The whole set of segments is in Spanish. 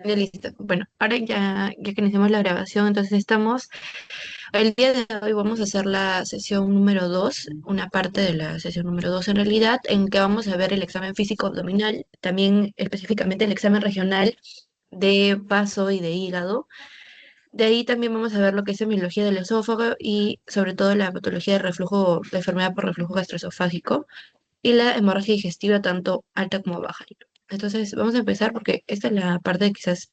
Ya listo. Bueno, ahora ya que iniciamos la grabación, entonces el día de hoy vamos a hacer la sesión número 2, una parte de la sesión número 2 en realidad, en que vamos a ver el examen físico abdominal, también específicamente el examen regional de vaso y de hígado. De ahí también vamos a ver lo que es semiología del esófago y sobre todo la patología de reflujo, de enfermedad por reflujo gastroesofágico y la hemorragia digestiva tanto alta como baja. Entonces vamos a empezar porque esta es la parte quizás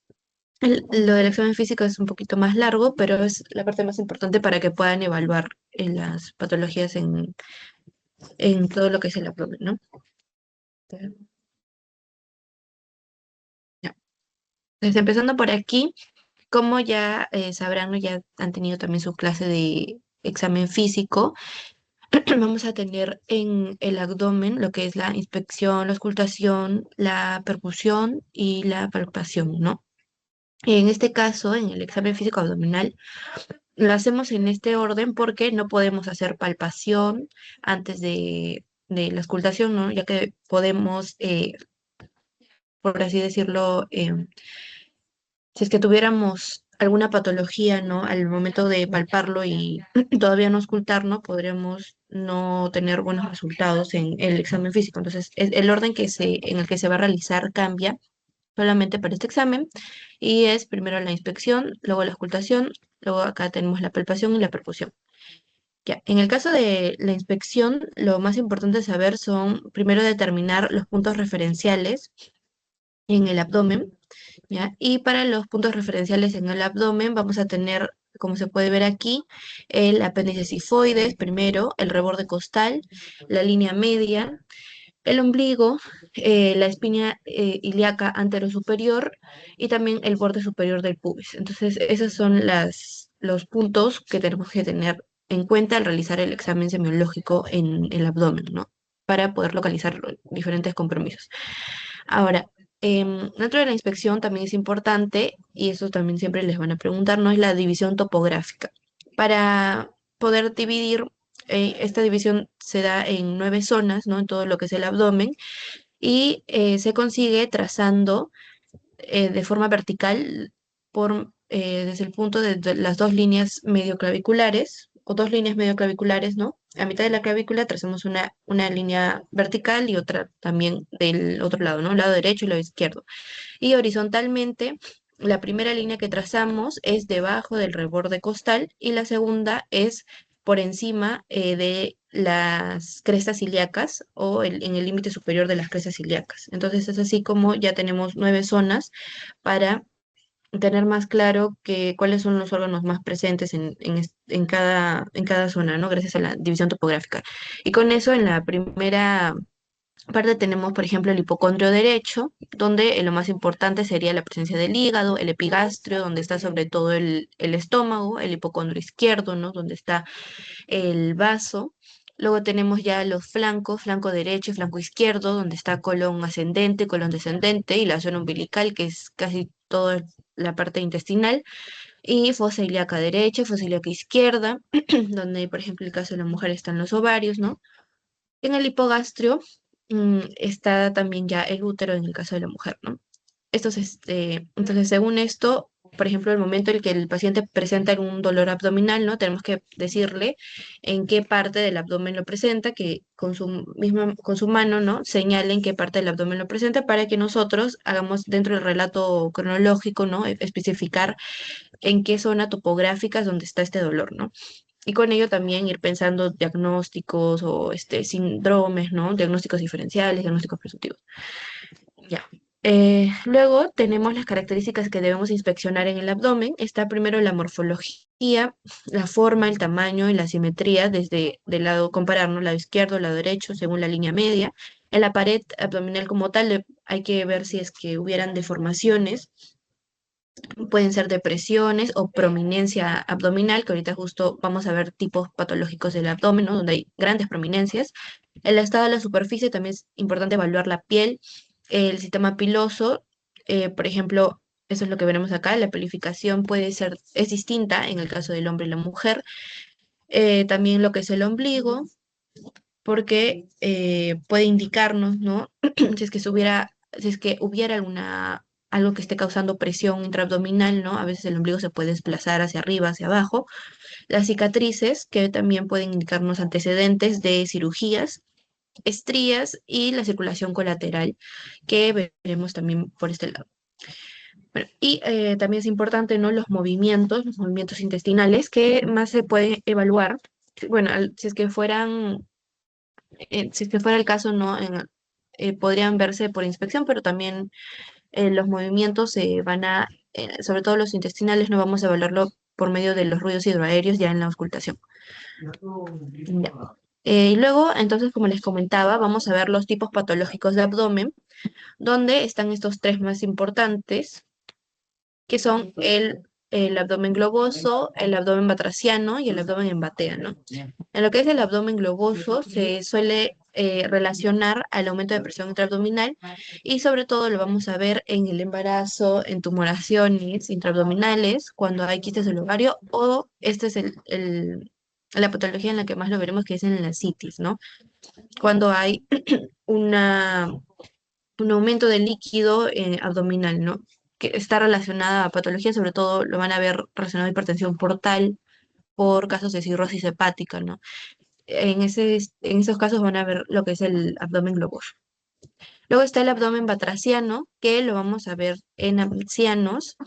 lo del examen físico es un poquito más largo, pero es la parte más importante para que puedan evaluar en las patologías en todo lo que es el abdomen, ¿no? Ya. Entonces, empezando por aquí, como ya sabrán, ¿no? Ya han tenido también su clase de examen físico, vamos a tener en el abdomen lo que es la inspección, la auscultación, la percusión y la palpación, ¿no? En este caso, en el examen físico abdominal, lo hacemos en este orden porque no podemos hacer palpación antes de la auscultación, ¿no? Ya que podemos, por así decirlo, si es que tuviéramos alguna patología, ¿no? Al momento de palparlo y todavía no auscultarnos, podríamos no tener buenos resultados en el examen físico. Entonces, el orden en el que se va a realizar cambia solamente para este examen y es primero la inspección, luego la auscultación, luego acá tenemos la palpación y la percusión. Ya, en el caso de la inspección, lo más importante saber son primero determinar los puntos referenciales en el abdomen, ¿ya? Y para los puntos referenciales en el abdomen vamos a tener, como se puede ver aquí, el apéndice sifoides primero, el reborde costal, la línea media, el ombligo, la espina ilíaca anterosuperior y también el borde superior del pubis. Entonces, esos son los puntos que tenemos que tener en cuenta al realizar el examen semiológico en el abdomen, ¿no? Para poder localizar los diferentes compromisos. Ahora, dentro de la inspección también es importante, y eso también siempre les van a preguntar, ¿no? Es la división topográfica. Para poder dividir, esta división se da en 9 zonas, ¿no? En todo lo que es el abdomen, y se consigue trazando de forma vertical desde el punto de las dos líneas medioclaviculares, o dos líneas medioclaviculares, ¿no? A mitad de la clavícula trazamos una línea vertical y otra también del otro lado, ¿no? El lado derecho y el lado izquierdo. Y horizontalmente, la primera línea que trazamos es debajo del reborde costal y la segunda es por encima de las crestas ilíacas o en el límite superior de las crestas ilíacas. Entonces es así como ya tenemos 9 zonas para tener más claro cuáles son los órganos más presentes en cada zona, ¿no? Gracias a la división topográfica. Y con eso, en la primera parte tenemos, por ejemplo, el hipocondrio derecho, donde lo más importante sería la presencia del hígado, el epigastrio, donde está sobre todo el estómago, el hipocondrio izquierdo, ¿no? Donde está el vaso. Luego tenemos ya los flancos, flanco derecho y flanco izquierdo, donde está colon ascendente, colon descendente y la zona umbilical, que es casi toda la parte intestinal, y fosa ilíaca derecha, fosa ilíaca izquierda, donde, por ejemplo, el caso de la mujer están los ovarios, ¿no? En el hipogastrio está también ya el útero en el caso de la mujer, ¿no? Entonces, según esto, por ejemplo, el momento en el que el paciente presenta algún dolor abdominal, ¿no? Tenemos que decirle en qué parte del abdomen lo presenta, que con su mano, ¿no? Señale en qué parte del abdomen lo presenta para que nosotros hagamos dentro del relato cronológico, ¿no? Especificar en qué zona topográfica es donde está este dolor, ¿no? Y con ello también ir pensando diagnósticos o síndromes, ¿no? Diagnósticos diferenciales, diagnósticos presuntivos. Ya. Luego tenemos las características que debemos inspeccionar en el abdomen. Está primero la morfología, la forma, el tamaño y la simetría desde del lado, compararnos lado izquierdo, lado derecho, según la línea media. En la pared abdominal como tal, hay que ver si es que hubieran deformaciones, pueden ser depresiones o prominencia abdominal, que ahorita justo vamos a ver tipos patológicos del abdomen, ¿no? Donde hay grandes prominencias. El estado de la superficie también es importante evaluar la piel, el sistema piloso, por ejemplo, eso es lo que veremos acá, la pelificación es distinta en el caso del hombre y la mujer. También lo que es el ombligo, porque puede indicarnos, ¿no? Si es que hubiera alguna algo que esté causando presión intraabdominal, ¿no? A veces el ombligo se puede desplazar hacia arriba, hacia abajo. Las cicatrices, que también pueden indicarnos antecedentes de cirugías, estrías y la circulación colateral, que veremos también por este lado. Bueno, y también es importante, ¿no? Los movimientos intestinales, que más se pueden evaluar. Bueno, si es que si es que fuera el caso, ¿no? Podrían verse por inspección, pero también los movimientos se van sobre todo los intestinales, no vamos a evaluarlo por medio de los ruidos hidroaéreos ya en la auscultación. Ya. Y luego, entonces, como les comentaba, vamos a ver los tipos patológicos de abdomen, donde están estos tres más importantes, que son el abdomen globoso, el abdomen batraciano y el abdomen en batea, ¿no? En lo que es el abdomen globoso se suele relacionar al aumento de presión intraabdominal y sobre todo lo vamos a ver en el embarazo, en tumoraciones intraabdominales, cuando hay quistes del ovario o este es la patología en la que más lo veremos, que es en la citis, ¿no? Cuando hay una un aumento de líquido abdominal, ¿no? Que está relacionada a patologías, sobre todo lo van a ver relacionado a hipertensión portal por casos de cirrosis hepática, ¿no? En esos casos van a ver lo que es el abdomen globoso. Luego está el abdomen batraciano, que lo vamos a ver en ancianos.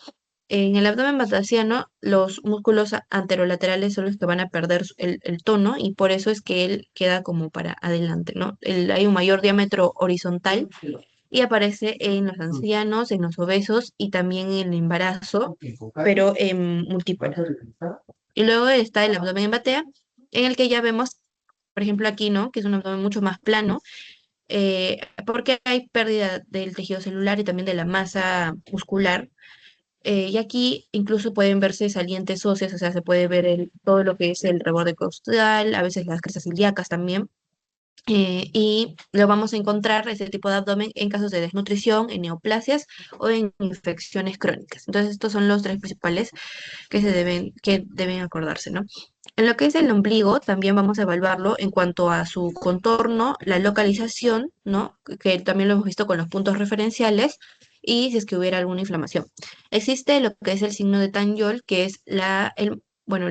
En el abdomen batraciano, los músculos anterolaterales son los que van a perder el tono y por eso es que él queda como para adelante, ¿no? Hay un mayor diámetro horizontal y aparece en los ancianos, en los obesos y también en el embarazo, pero en múltiples. Y luego está el abdomen en batea, en el que ya vemos, por ejemplo, aquí, ¿no? Que es un abdomen mucho más plano, porque hay pérdida del tejido celular y también de la masa muscular. Y aquí incluso pueden verse salientes óseas, o sea, se puede ver todo lo que es el reborde costal, a veces las crestas ilíacas también. Y lo vamos a encontrar, ese tipo de abdomen, en casos de desnutrición, en neoplasias o en infecciones crónicas. Entonces, estos son los tres principales que deben acordarse, ¿no? En lo que es el ombligo, también vamos a evaluarlo en cuanto a su contorno, la localización, ¿no? Que también lo hemos visto con los puntos referenciales y si es que hubiera alguna inflamación. Existe lo que es el signo de Tanyol, que es bueno,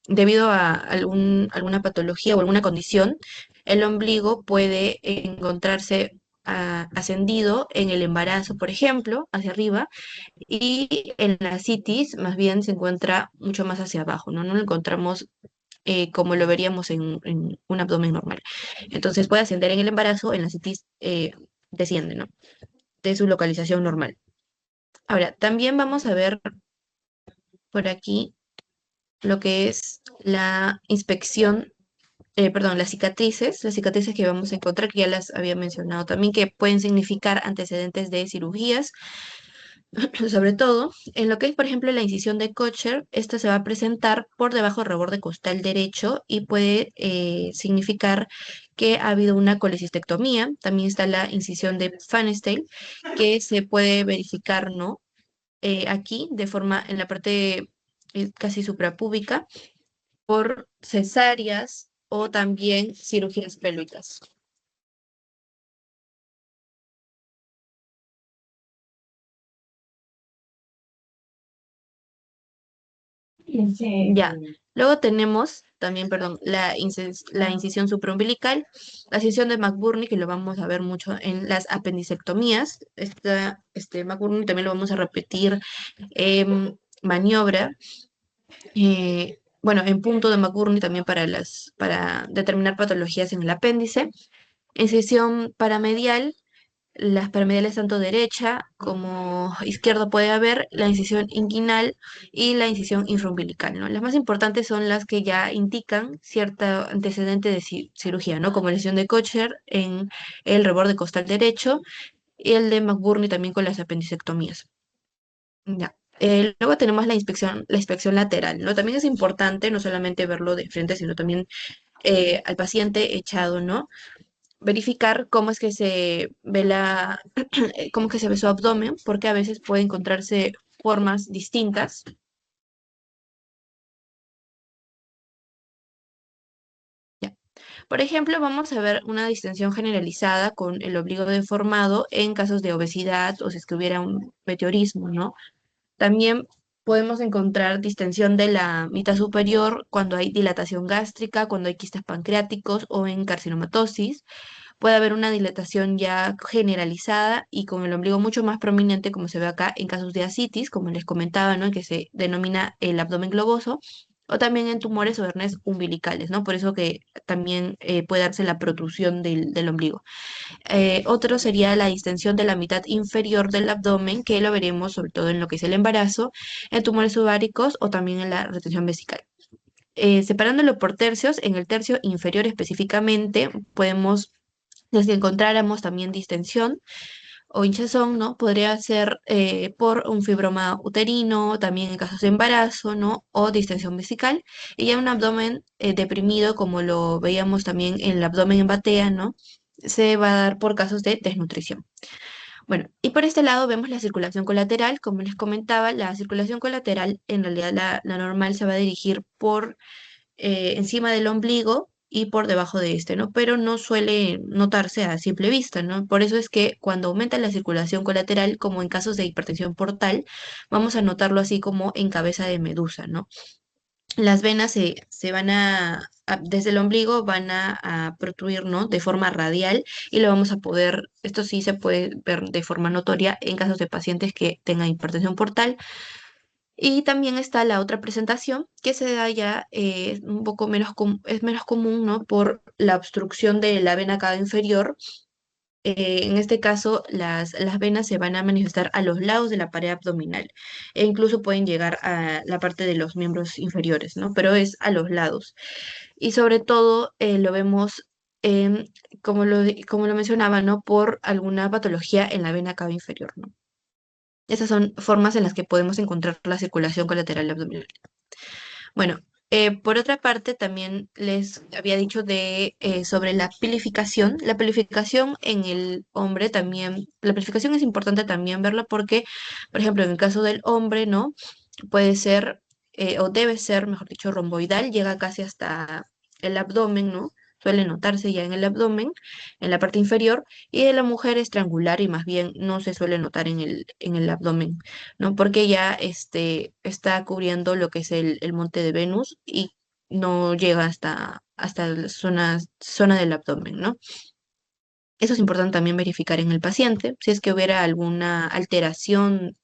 debido a alguna patología o alguna condición, el ombligo puede encontrarse ascendido en el embarazo, por ejemplo, hacia arriba, y en la citis más bien se encuentra mucho más hacia abajo, ¿no? No lo encontramos como lo veríamos en un abdomen normal. Entonces puede ascender en el embarazo, en la citis desciende, ¿no? De su localización normal. Ahora, también vamos a ver por aquí lo que es la inspección, perdón, las cicatrices que vamos a encontrar, que ya las había mencionado también, que pueden significar antecedentes de cirugías. Sobre todo, en lo que es, por ejemplo, la incisión de Kocher, esta se va a presentar por debajo del reborde costal derecho y puede significar que ha habido una colecistectomía. También está la incisión de Pfannenstiel, que se puede verificar, ¿no? Aquí, de forma, en la parte casi suprapúbica, por cesáreas o también cirugías pélvicas. Ya. Luego tenemos también, perdón, la incisión supraumbilical, la incisión de McBurney, que lo vamos a ver mucho en las apendicectomías. Este McBurney también lo vamos a repetir en maniobra. Bueno, en punto de McBurney también para determinar patologías en el apéndice. Incisión paramedial, las paramediales tanto derecha como izquierda puede haber, la incisión inguinal y la incisión infraumbilical, ¿no? Las más importantes son las que ya indican cierto antecedente de cirugía, ¿no? Como lesión de Kocher en el reborde costal derecho y el de McBurney también con las apendicectomías. Ya. Luego tenemos la inspección lateral, ¿no? También es importante no solamente verlo de frente, sino también al paciente echado, ¿no? Verificar cómo es que se ve cómo que se ve su abdomen, porque a veces puede encontrarse formas distintas. Ya. Por ejemplo, vamos a ver una distensión generalizada con el obligo deformado en casos de obesidad o si es que hubiera un meteorismo, ¿no? También podemos encontrar distensión de la mitad superior cuando hay dilatación gástrica, cuando hay quistes pancreáticos o en carcinomatosis. Puede haber una dilatación ya generalizada y con el ombligo mucho más prominente, como se ve acá en casos de ascitis, como les comentaba, ¿no? Que se denomina el abdomen globoso, o también en tumores o hernias umbilicales, ¿no? Por eso que también puede darse la protrusión del ombligo. Otro sería la distensión de la mitad inferior del abdomen, que lo veremos sobre todo en lo que es el embarazo, en tumores ováricos o también en la retención vesical. Separándolo por tercios, en el tercio inferior específicamente podemos, si encontráramos también distensión o hinchazón, ¿no? Podría ser por un fibroma uterino, también en casos de embarazo, ¿no? O distensión vesical. Y ya un abdomen deprimido, como lo veíamos también en el abdomen en batea, ¿no? Se va a dar por casos de desnutrición. Bueno, y por este lado vemos la circulación colateral. Como les comentaba, la circulación colateral, en realidad la normal se va a dirigir por encima del ombligo y por debajo de este, ¿no? Pero no suele notarse a simple vista, ¿no? Por eso es que cuando aumenta la circulación colateral, como en casos de hipertensión portal, vamos a notarlo así como en cabeza de medusa, ¿no? Las venas se van desde el ombligo van a protruir, ¿no? De forma radial y lo vamos a poder, esto sí se puede ver de forma notoria en casos de pacientes que tengan hipertensión portal. Y también está la otra presentación que se da ya un poco menos, es menos común, ¿no? Por la obstrucción de la vena cava inferior. En este caso, las venas se van a manifestar a los lados de la pared abdominal e incluso pueden llegar a la parte de los miembros inferiores, ¿no? Pero es a los lados. Y sobre todo lo vemos, como lo mencionaba, ¿no? Por alguna patología en la vena cava inferior, ¿no? Esas son formas en las que podemos encontrar la circulación colateral abdominal. Bueno, por otra parte, también les había dicho sobre la pilificación. La pilificación en el hombre también, la pilificación es importante también verla porque, por ejemplo, en el caso del hombre, ¿no? Puede ser, o debe ser, mejor dicho, romboidal, llega casi hasta el abdomen, ¿no? Suele notarse ya en el abdomen, en la parte inferior, y de la mujer es triangular y más bien no se suele notar en el abdomen, ¿no? Porque ya está cubriendo lo que es el monte de Venus y no llega hasta la zona del abdomen, ¿no? Eso es importante también verificar en el paciente. Si es que hubiera alguna alteración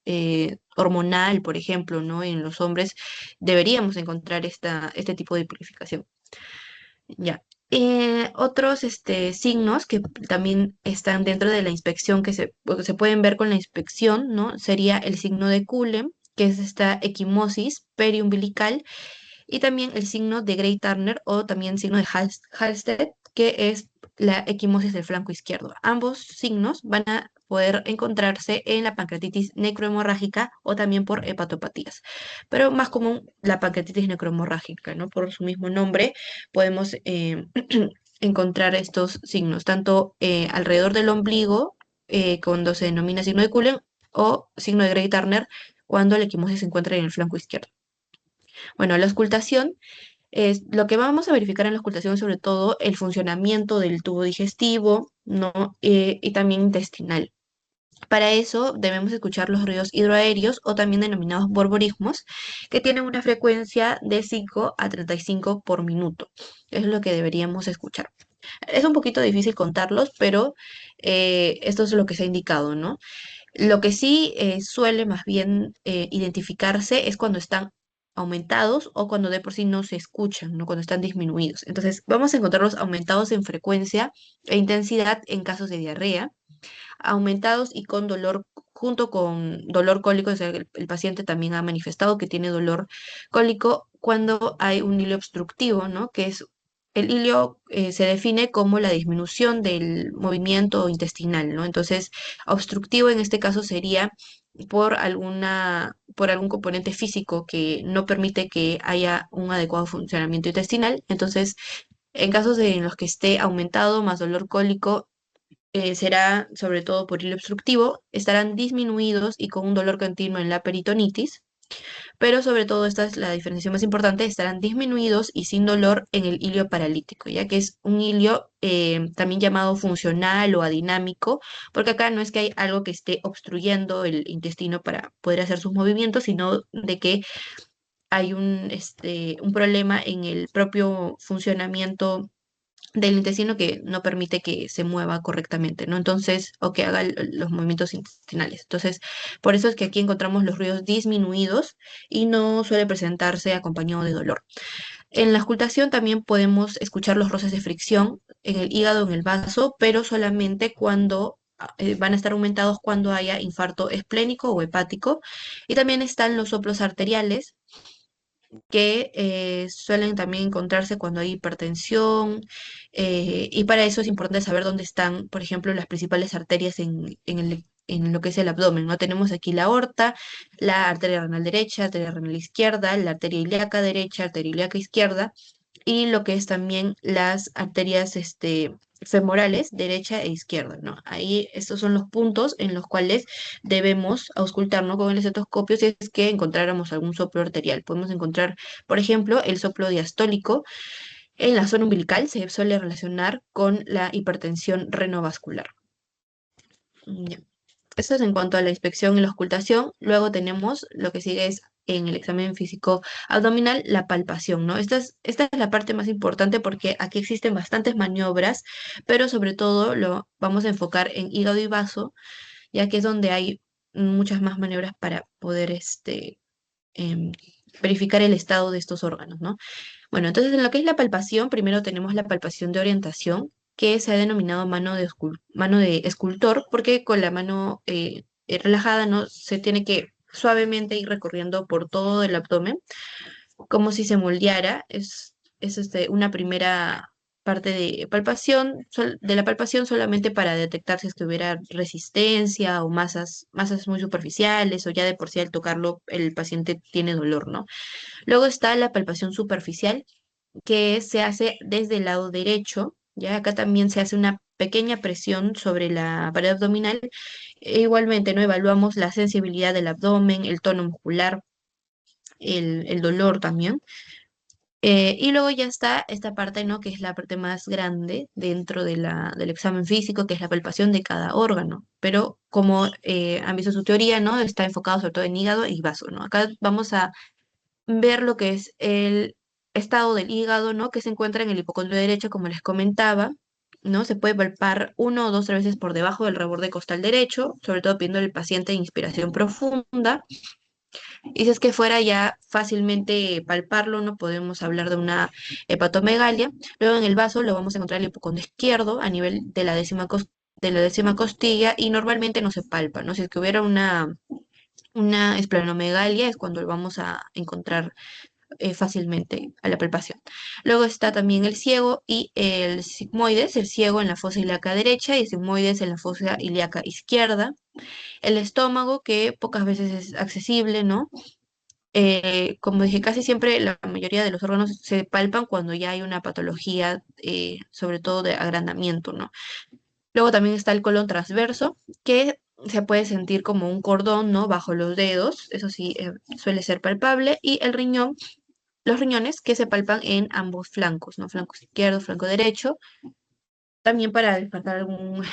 hormonal, por ejemplo, ¿no? En los hombres, deberíamos encontrar este tipo de purificación. Ya. Otros signos que también están dentro de la inspección o que se pueden ver con la inspección, ¿no? Sería el signo de Cullen, que es esta equimosis periumbilical, y también el signo de Gray-Turner o también signo de Halsted, que es la equimosis del flanco izquierdo. Ambos signos van a poder encontrarse en la pancreatitis necrohemorrágica o también por hepatopatías, pero más común la pancreatitis necrohemorrágica, ¿no? Por su mismo nombre podemos encontrar estos signos, tanto alrededor del ombligo, cuando se denomina signo de Cullen, o signo de Gray-Turner, cuando la equimosis se encuentra en el flanco izquierdo. Bueno, la auscultación es lo que vamos a verificar en la auscultación, sobre todo el funcionamiento del tubo digestivo, ¿no? Y también intestinal. Para eso debemos escuchar los ruidos hidroaéreos o también denominados borborismos, que tienen una frecuencia de 5 a 35 por minuto. Eso es lo que deberíamos escuchar. Es un poquito difícil contarlos, pero esto es lo que se ha indicado, ¿no? Lo que sí suele más bien identificarse es cuando están aumentados o cuando de por sí no se escuchan, ¿no? Cuando están disminuidos. Entonces, vamos a encontrarlos aumentados en frecuencia e intensidad en casos de diarrea, aumentados y con dolor, junto con dolor cólico, o sea, el paciente también ha manifestado que tiene dolor cólico cuando hay un hilo obstructivo, ¿no? Que es el hilo se define como la disminución del movimiento intestinal, ¿no? Entonces, obstructivo en este caso sería por algún componente físico que no permite que haya un adecuado funcionamiento intestinal. Entonces, en casos en los que esté aumentado más dolor cólico, será sobre todo por hilo obstructivo, estarán disminuidos y con un dolor continuo en la peritonitis. Pero sobre todo, esta es la diferenciación más importante, estarán disminuidos y sin dolor en el hilio paralítico, ya que es un hilio también llamado funcional o adinámico, porque acá no es que hay algo que esté obstruyendo el intestino para poder hacer sus movimientos, sino de que hay un problema en el propio funcionamiento del intestino que no permite que se mueva correctamente, ¿no? Entonces, o que haga los movimientos intestinales. Entonces, por eso es que aquí encontramos los ruidos disminuidos y no suele presentarse acompañado de dolor. En la auscultación también podemos escuchar los roces de fricción en el hígado, en el vaso, pero solamente cuando van a estar aumentados cuando haya infarto esplénico o hepático. Y también están los soplos arteriales, que suelen también encontrarse cuando hay hipertensión, y para eso es importante saber dónde están, por ejemplo, las principales arterias en lo que es el abdomen, ¿no? Tenemos aquí la aorta, la arteria renal derecha, arteria renal izquierda, la arteria ilíaca derecha, arteria ilíaca izquierda, y lo que es también las arterias femorales, derecha e izquierda, ¿no? Ahí estos son los puntos en los cuales debemos auscultarnos con el estetoscopio si es que encontráramos algún soplo arterial. Podemos encontrar, por ejemplo, el soplo diastólico en la zona umbilical, se suele relacionar con la hipertensión renovascular. Ya. Esto es en cuanto a la inspección y la ocultación. Luego tenemos lo que sigue es en el examen físico abdominal, la palpación, ¿no? Esta es la parte más importante porque aquí existen bastantes maniobras, pero sobre todo lo vamos a enfocar en hígado y vaso, ya que es donde hay muchas más maniobras para poder em, verificar el estado de estos órganos, ¿no? Bueno, entonces en lo que es la palpación, primero tenemos la palpación de orientación, que se ha denominado mano de escultor, porque con la mano relajada no se tiene que suavemente ir recorriendo por todo el abdomen, como si se moldeara. Es una primera parte de palpación, de la palpación solamente para detectar si es que hubiera resistencia o masas muy superficiales o ya de por sí al tocarlo el paciente tiene dolor, ¿no? Luego está la palpación superficial, que se hace desde el lado derecho. Ya acá también se hace una pequeña presión sobre la pared abdominal. Igualmente, ¿no? Evaluamos la sensibilidad del abdomen, el tono muscular, el dolor también. Y luego ya está esta parte, ¿no? Que es la parte más grande dentro del examen físico, que es la palpación de cada órgano. Pero como han visto su teoría, ¿no? Está enfocado sobre todo en hígado y vaso, ¿no? Acá vamos a ver lo que es el estado del hígado, ¿no? Que se encuentra en el hipocondrio derecho, como les comentaba, ¿no? Se puede palpar uno o dos tres veces por debajo del reborde costal derecho, sobre todo pidiendo al paciente inspiración profunda. Y si es que fuera ya fácilmente palparlo, no podemos hablar de una hepatomegalia. Luego en el vaso lo vamos a encontrar el hipocondrio izquierdo a nivel de la de la décima costilla y normalmente no se palpa, ¿no? Si es que hubiera una esplenomegalia es cuando lo vamos a encontrar fácilmente a la palpación. Luego está también el ciego y el sigmoides, el ciego en la fosa ilíaca derecha y el sigmoides en la fosa ilíaca izquierda. El estómago, que pocas veces es accesible, ¿no? Como dije, casi siempre la mayoría de los órganos se palpan cuando ya hay una patología, sobre todo de agrandamiento, ¿no? Luego también está el colon transverso, que se puede sentir como un cordón, ¿no? Bajo los dedos, eso sí, suele ser palpable, y el riñón, los riñones que se palpan en ambos flancos, ¿no? Flanco izquierdo, flanco derecho, también para descartar algún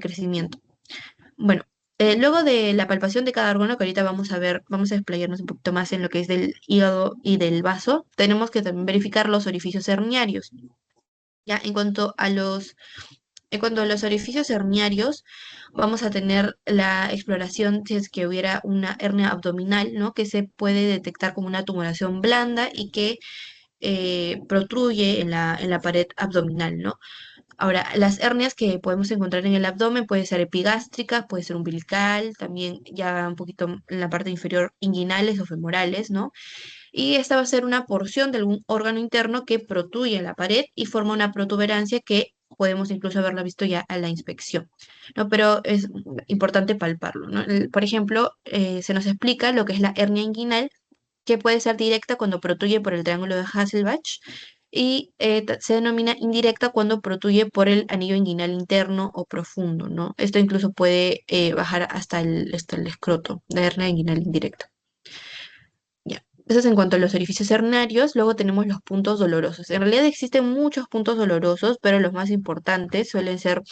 crecimiento. Bueno, luego de la palpación de cada órgano, que ahorita vamos a ver, vamos a explayarnos un poquito más en lo que es del hígado y del vaso, tenemos que también verificar los orificios herniarios. Ya, en cuanto a los orificios herniarios, vamos a tener la exploración si es que hubiera una hernia abdominal, ¿no? Que se puede detectar como una tumoración blanda y que protruye en la pared abdominal, ¿no? Ahora, las hernias que podemos encontrar en el abdomen puede ser epigástrica, puede ser umbilical, también ya un poquito en la parte inferior inguinales o femorales, ¿no? Y esta va a ser una porción de algún órgano interno que protruye en la pared y forma una protuberancia que podemos incluso haberla visto ya a la inspección, ¿no? Pero es importante palparlo, ¿no? Por ejemplo, se nos explica lo que es la hernia inguinal, que puede ser directa cuando protruye por el triángulo de Hasselbalch y se denomina indirecta cuando protruye por el anillo inguinal interno o profundo, ¿no? Esto incluso puede bajar hasta el escroto, la hernia inguinal indirecta. Eso es en cuanto a los orificios hernarios. Luego tenemos los puntos dolorosos. En realidad existen muchos puntos dolorosos, pero los más importantes suelen ser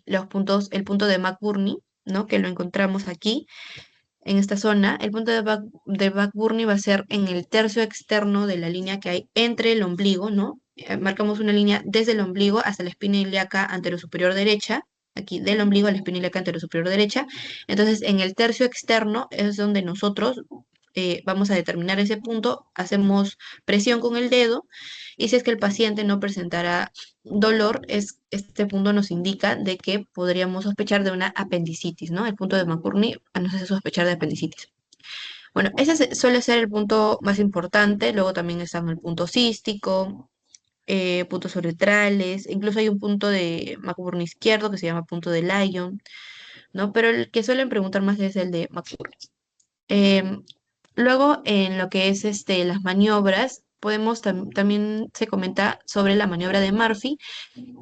los puntos, el punto de McBurney, ¿no? Que lo encontramos aquí, en esta zona. El punto de McBurney va a ser en el tercio externo de la línea que hay entre el ombligo, ¿no? Marcamos una línea desde el ombligo hasta la espina ilíaca anterosuperior derecha. Aquí, del ombligo a la espina ilíaca anterosuperior derecha. Entonces, en el tercio externo es donde nosotros vamos a determinar ese punto, hacemos presión con el dedo y si es que el paciente no presentará dolor, este punto nos indica de que podríamos sospechar de una apendicitis, ¿no? El punto de McBurney nos hace sospechar de apendicitis. Bueno, ese suele ser el punto más importante, luego también están el punto cístico, puntos uretrales, incluso hay un punto de McBurney izquierdo que se llama punto de Lyon, ¿no? Pero el que suelen preguntar más es el de McBurney. Em, Luego, en lo que es las maniobras, podemos también se comenta sobre la maniobra de Murphy,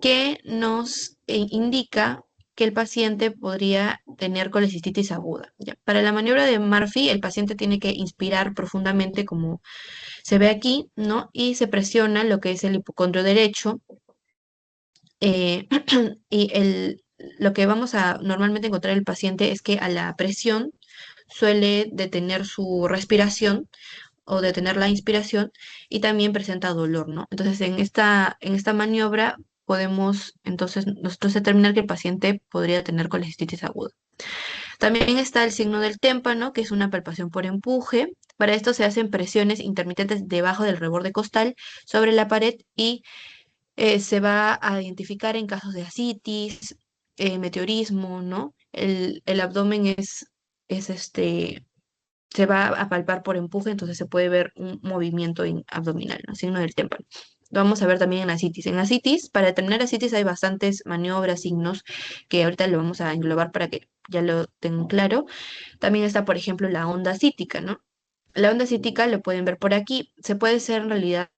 que nos indica que el paciente podría tener colecistitis aguda. Ya. Para la maniobra de Murphy, el paciente tiene que inspirar profundamente, como se ve aquí, ¿no? Y se presiona lo que es el hipocondrio derecho. eh, y lo que vamos a normalmente encontrar en el paciente es que a la presión suele detener su respiración o detener la inspiración y también presenta dolor, ¿no? Entonces, en esta maniobra podemos entonces nosotros determinar que el paciente podría tener colecistitis aguda. También está el signo del témpano, que es una palpación por empuje. Para esto se hacen presiones intermitentes debajo del reborde costal sobre la pared y se va a identificar en casos de ascitis, meteorismo, ¿no? El abdomen es se va a palpar por empuje, entonces se puede ver un movimiento abdominal, ¿no? Signo del témpano. Lo vamos a ver también en ascitis. En ascitis, para determinar ascitis hay bastantes maniobras, signos, que ahorita lo vamos a englobar para que ya lo tengan claro. También está, por ejemplo, la onda cítica, ¿no? La onda cítica lo pueden ver por aquí. Se puede hacer en realidad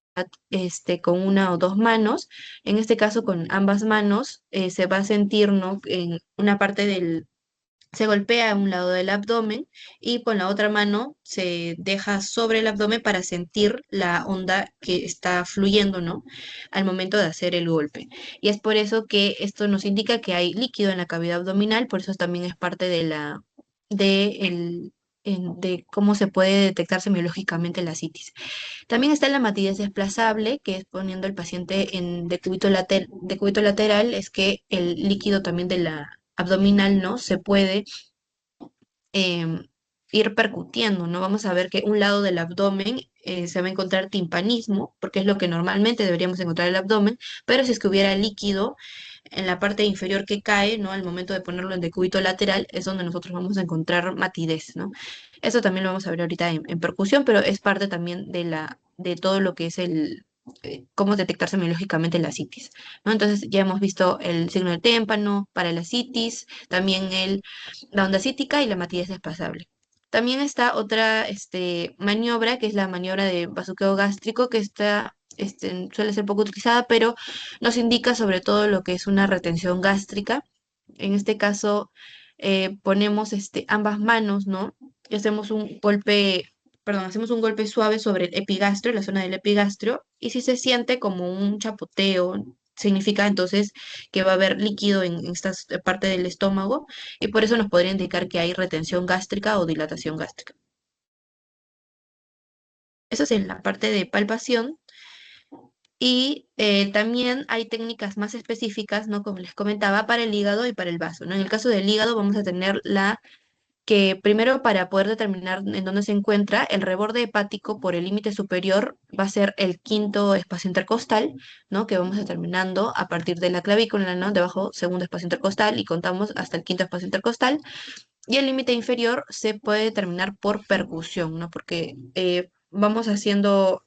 con una o dos manos. En este caso, con ambas manos, se va a sentir, ¿no? En una parte se golpea a un lado del abdomen y con la otra mano se deja sobre el abdomen para sentir la onda que está fluyendo, ¿no? Al momento de hacer el golpe. Y es por eso que esto nos indica que hay líquido en la cavidad abdominal, por eso también es parte de de cómo se puede detectar semiológicamente la citis. También está la matidez desplazable, que es poniendo al paciente en decúbito lateral, es que el líquido también de la abdominal, ¿no? Se puede em, ir percutiendo, ¿no? Vamos a ver que un lado del abdomen se va a encontrar timpanismo, porque es lo que normalmente deberíamos encontrar en el abdomen, pero si es que hubiera líquido en la parte inferior que cae, ¿no? Al momento de ponerlo en decúbito lateral, es donde nosotros vamos a encontrar matidez, ¿no? Eso también lo vamos a ver ahorita en percusión, pero es parte también de todo lo que es cómo detectar semiológicamente la citis, ¿no? Entonces ya hemos visto el signo del témpano para la citis, también la onda cítica y la matidez desplazable. También está otra maniobra, que es la maniobra de bazuqueo gástrico, que suele ser poco utilizada, pero nos indica sobre todo lo que es una retención gástrica. En este caso, ponemos ambas manos, ¿no? Y hacemos un golpe suave sobre el epigastrio, la zona del epigastrio, y si se siente como un chapoteo, significa entonces que va a haber líquido en esta parte del estómago y por eso nos podría indicar que hay retención gástrica o dilatación gástrica. Eso es en la parte de palpación y también hay técnicas más específicas, ¿no? Como les comentaba, para el hígado y para el vaso, ¿no? En el caso del hígado vamos a tener que primero para poder determinar en dónde se encuentra el reborde hepático por el límite superior va a ser el quinto espacio intercostal, ¿no? Que vamos determinando a partir de la clavícula, ¿no? Debajo segundo espacio intercostal y contamos hasta el quinto espacio intercostal. Y el límite inferior se puede determinar por percusión, ¿no? Porque vamos haciendo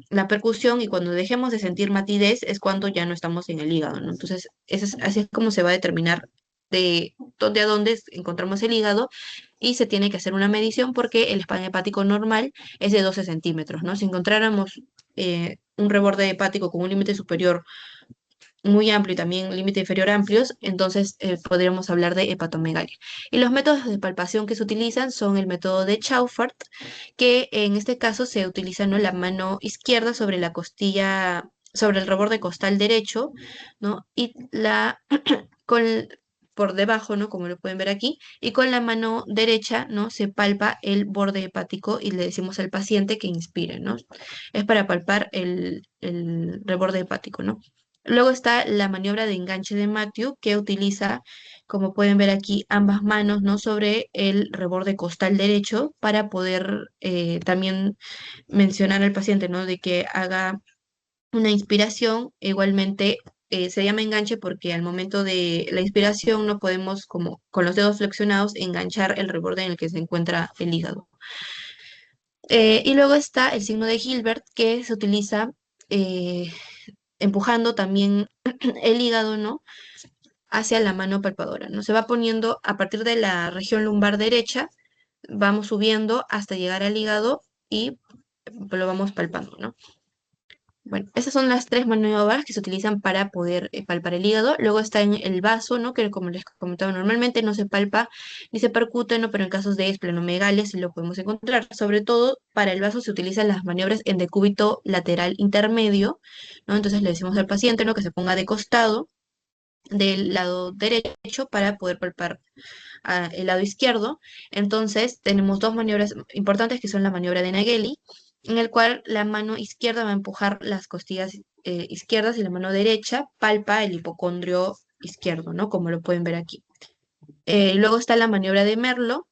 la percusión y cuando dejemos de sentir matidez es cuando ya no estamos en el hígado, ¿no? Entonces, así es como se va a determinar de dónde a dónde encontramos el hígado y se tiene que hacer una medición porque el espán hepático normal es de 12 centímetros, ¿no? Si encontráramos un reborde hepático con un límite superior muy amplio y también límite inferior amplios, entonces podríamos hablar de hepatomegalia. Y los métodos de palpación que se utilizan son el método de Chaufart, que en este caso se utiliza, ¿no?, la mano izquierda sobre la costilla, sobre el reborde costal derecho, ¿no? Y con, por debajo, ¿no?, como lo pueden ver aquí, y con la mano derecha, ¿no?, se palpa el borde hepático y le decimos al paciente que inspire, ¿no? Es para palpar el reborde hepático, ¿no? Luego está la maniobra de enganche de Matthew, que utiliza, como pueden ver aquí, ambas manos, ¿no?, sobre el reborde costal derecho para poder también mencionar al paciente, ¿no?, de que haga una inspiración. Igualmente se llama enganche porque al momento de la inspiración no podemos, como con los dedos flexionados, enganchar el reborde en el que se encuentra el hígado. Y luego está el signo de Hilbert, que se utiliza eh, empujando también el hígado, ¿no?, hacia la mano palpadora, ¿no? Se va poniendo a partir de la región lumbar derecha, vamos subiendo hasta llegar al hígado y lo vamos palpando, ¿no? Bueno, esas son las tres maniobras que se utilizan para poder palpar el hígado. Luego está en el vaso, ¿no?, que como les comentaba, normalmente no se palpa ni se percute, ¿no?, pero en casos de esplenomegalia sí lo podemos encontrar. Sobre todo para el vaso se utilizan las maniobras en decúbito lateral intermedio, ¿no? Entonces le decimos al paciente, ¿no?, que se ponga de costado del lado derecho para poder palpar el lado izquierdo. Entonces tenemos dos maniobras importantes que son la maniobra de Nageli, en el cual la mano izquierda va a empujar las costillas izquierdas y la mano derecha palpa el hipocondrio izquierdo, ¿no?, como lo pueden ver aquí. Luego está la maniobra de Merlo,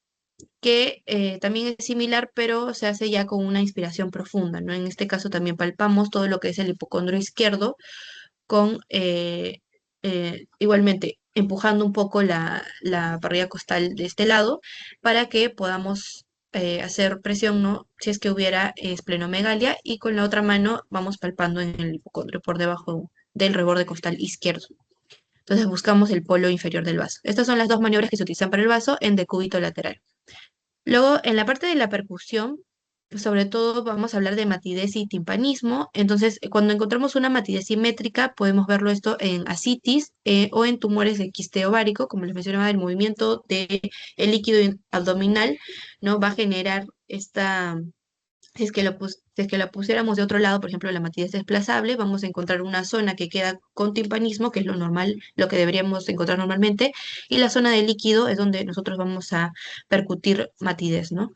que también es similar, pero se hace ya con una inspiración profunda, ¿no? En este caso también palpamos todo lo que es el hipocondrio izquierdo con igualmente empujando un poco la parrilla costal de este lado para que podamos hacer presión, ¿no?, si es que hubiera esplenomegalia, y con la otra mano vamos palpando en el hipocondrio por debajo del reborde costal izquierdo. Entonces buscamos el polo inferior del vaso. Estas son las dos maniobras que se utilizan para el vaso en decúbito lateral. Luego, en la parte de la percusión, sobre todo vamos a hablar de matidez y timpanismo. Entonces, cuando encontramos una matidez simétrica, podemos verlo esto en asitis o en tumores de quiste ovárico, como les mencionaba, el movimiento del líquido abdominal, ¿no?, va a generar esta. Si es que la pusiéramos de otro lado, por ejemplo, la matidez desplazable, vamos a encontrar una zona que queda con timpanismo, que es lo normal, lo que deberíamos encontrar normalmente, y la zona de líquido es donde nosotros vamos a percutir matidez, ¿no?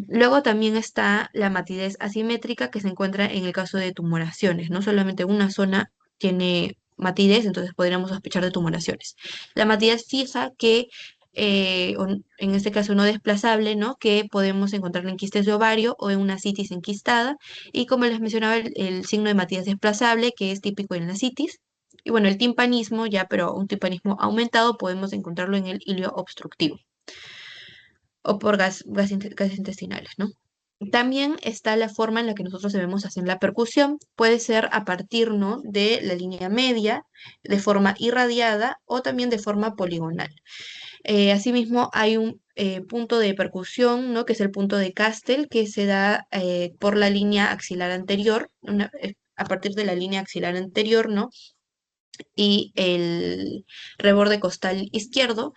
Luego también está la matidez asimétrica, que se encuentra en el caso de tumoraciones. No solamente una zona tiene matidez, entonces podríamos sospechar de tumoraciones. La matidez fija, que en este caso no desplazable, ¿no?, que podemos encontrar en quistes de ovario o en una citis enquistada. Y como les mencionaba, el signo de matidez desplazable, que es típico en la citis. Y bueno, el timpanismo, ya, pero un timpanismo aumentado, podemos encontrarlo en el hilio obstructivo o por gases intestinales, ¿no? También está la forma en la que nosotros debemos hacer la percusión. Puede ser a partir, ¿no?, de la línea media, de forma irradiada o también de forma poligonal. Asimismo, hay un punto de percusión, ¿no?, que es el punto de Castel, que se da por la línea axilar anterior, a partir de la línea axilar anterior, ¿no?, y el reborde costal izquierdo.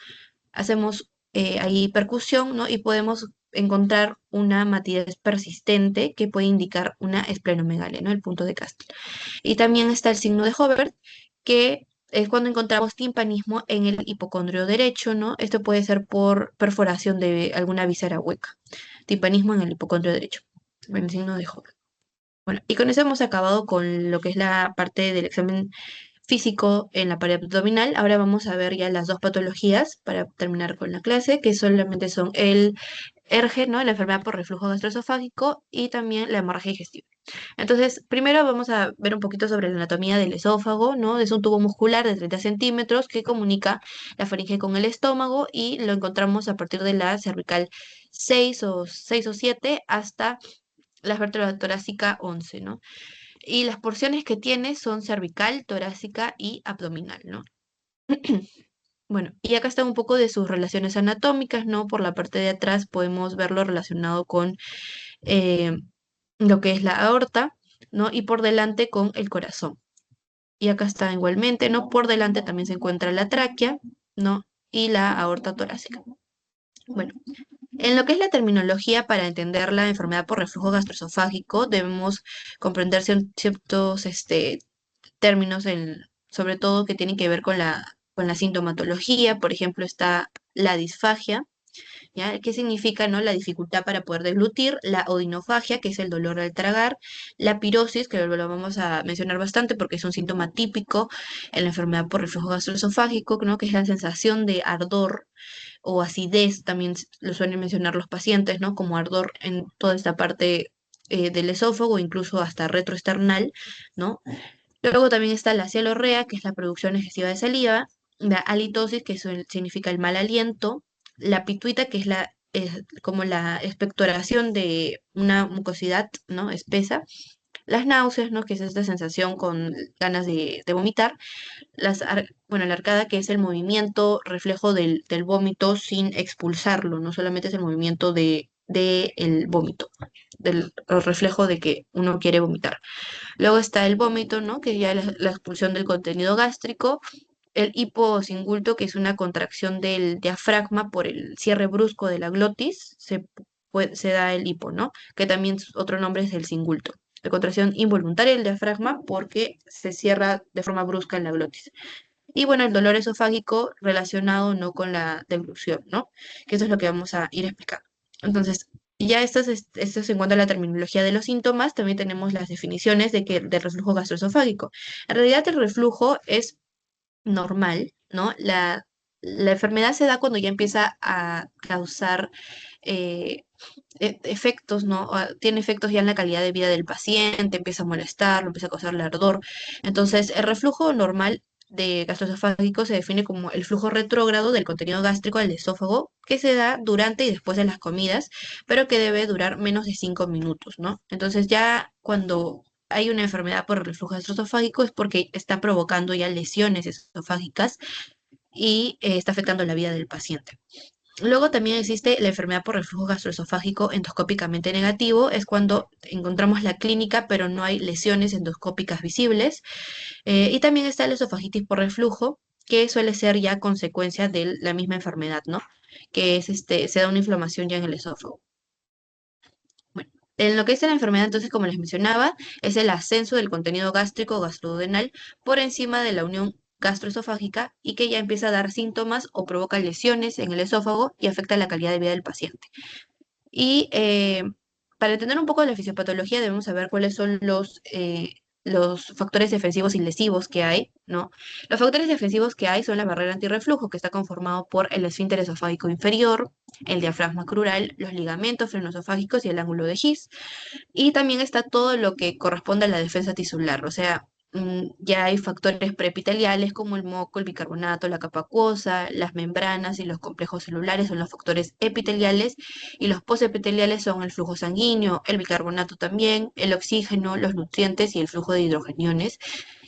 Hacemos ahí percusión, ¿no?, y podemos encontrar una matidez persistente que puede indicar una esplenomegalia, ¿no?, el punto de Castle. Y también está el signo de Hobart, que es cuando encontramos timpanismo en el hipocondrio derecho, ¿no? Esto puede ser por perforación de alguna víscera hueca. Timpanismo en el hipocondrio derecho, el signo de Hobart. Bueno, y con eso hemos acabado con lo que es la parte del examen físico en la pared abdominal. Ahora vamos a ver ya las dos patologías para terminar con la clase, que solamente son el ERGE, ¿no?, la enfermedad por reflujo gastroesofágico, y también la hemorragia digestiva. Entonces, primero vamos a ver un poquito sobre la anatomía del esófago, ¿no? Es un tubo muscular de 30 centímetros que comunica la faringe con el estómago, y lo encontramos a partir de la cervical 6 o 7 hasta la vértebra torácica 11, ¿no? Y las porciones que tiene son cervical, torácica y abdominal, ¿no? Bueno, y acá está un poco de sus relaciones anatómicas, ¿no? Por la parte de atrás podemos verlo relacionado con eh, lo que es la aorta, ¿no? Y por delante con el corazón. Y acá está igualmente, ¿no? Por delante también se encuentra la tráquea, ¿no? Y la aorta torácica. Bueno, en lo que es la terminología para entender la enfermedad por reflujo gastroesofágico, debemos comprender ciertos términos, sobre todo que tienen que ver con la sintomatología. Por ejemplo, está la disfagia, ¿ya? ¿Qué significa, no? La dificultad para poder deglutir, la odinofagia, que es el dolor al tragar, la pirosis, que lo vamos a mencionar bastante porque es un síntoma típico en la enfermedad por reflujo gastroesofágico, ¿no? Que es la sensación de ardor o acidez, también lo suelen mencionar los pacientes, ¿no? Como ardor en toda esta parte del esófago, incluso hasta retroesternal, ¿no? Luego también está la cialorrea, que es la producción excesiva de saliva, la halitosis, que significa el mal aliento, la pituita, que es como la expectoración de una mucosidad, ¿no? Espesa, las náuseas, ¿no? Que es esta sensación con ganas de vomitar, bueno, la arcada, que es el movimiento reflejo del vómito sin expulsarlo, no solamente es el movimiento de el vómito, del el reflejo de que uno quiere vomitar. Luego está el vómito, ¿no? Que ya es la expulsión del contenido gástrico. El hiposingulto, que es una contracción del diafragma por el cierre brusco de la glotis, se da el hipo, ¿no? Que también otro nombre es el singulto. La contracción involuntaria del diafragma porque se cierra de forma brusca en la glotis. Y bueno, el dolor esofágico relacionado no con la deglución, ¿no? Que eso es lo que vamos a ir explicando. Entonces, ya esto es en cuanto a la terminología de los síntomas, también tenemos las definiciones del reflujo gastroesofágico. En realidad, el reflujo es normal, ¿no? La enfermedad se da cuando ya empieza a causar eh, efectos, ¿no? Tiene efectos ya en la calidad de vida del paciente, empieza a molestarlo, empieza a causarle ardor. Entonces, el reflujo normal de gastroesofágico se define como el flujo retrógrado del contenido gástrico al esófago que se da durante y después de las comidas, pero que debe durar menos de 5 minutos, ¿no? Entonces, ya cuando hay una enfermedad por reflujo gastroesofágico es porque está provocando ya lesiones esofágicas y está afectando la vida del paciente. Luego también existe la enfermedad por reflujo gastroesofágico endoscópicamente negativo, es cuando encontramos la clínica pero no hay lesiones endoscópicas visibles. Y también está la esofagitis por reflujo, que suele ser ya consecuencia de la misma enfermedad, ¿no? Que es se da una inflamación ya en el esófago. Bueno, en lo que es la enfermedad, entonces, como les mencionaba, es el ascenso del contenido gástrico o gastroduodenal por encima de la unión gastroesofágica y que ya empieza a dar síntomas o provoca lesiones en el esófago y afecta la calidad de vida del paciente. Y para entender un poco de la fisiopatología debemos saber cuáles son los factores defensivos y lesivos que hay, ¿no? Los factores defensivos que hay son la barrera antirreflujo, que está conformado por el esfínter esofágico inferior, el diafragma crural, los ligamentos frenoesofágicos y el ángulo de His. Y también está todo lo que corresponde a la defensa tisular, o sea, ya hay factores preepiteliales como el moco, el bicarbonato, la capa acuosa, las membranas y los complejos celulares son los factores epiteliales y los posepiteliales son el flujo sanguíneo, el bicarbonato también, el oxígeno, los nutrientes y el flujo de hidrogeniones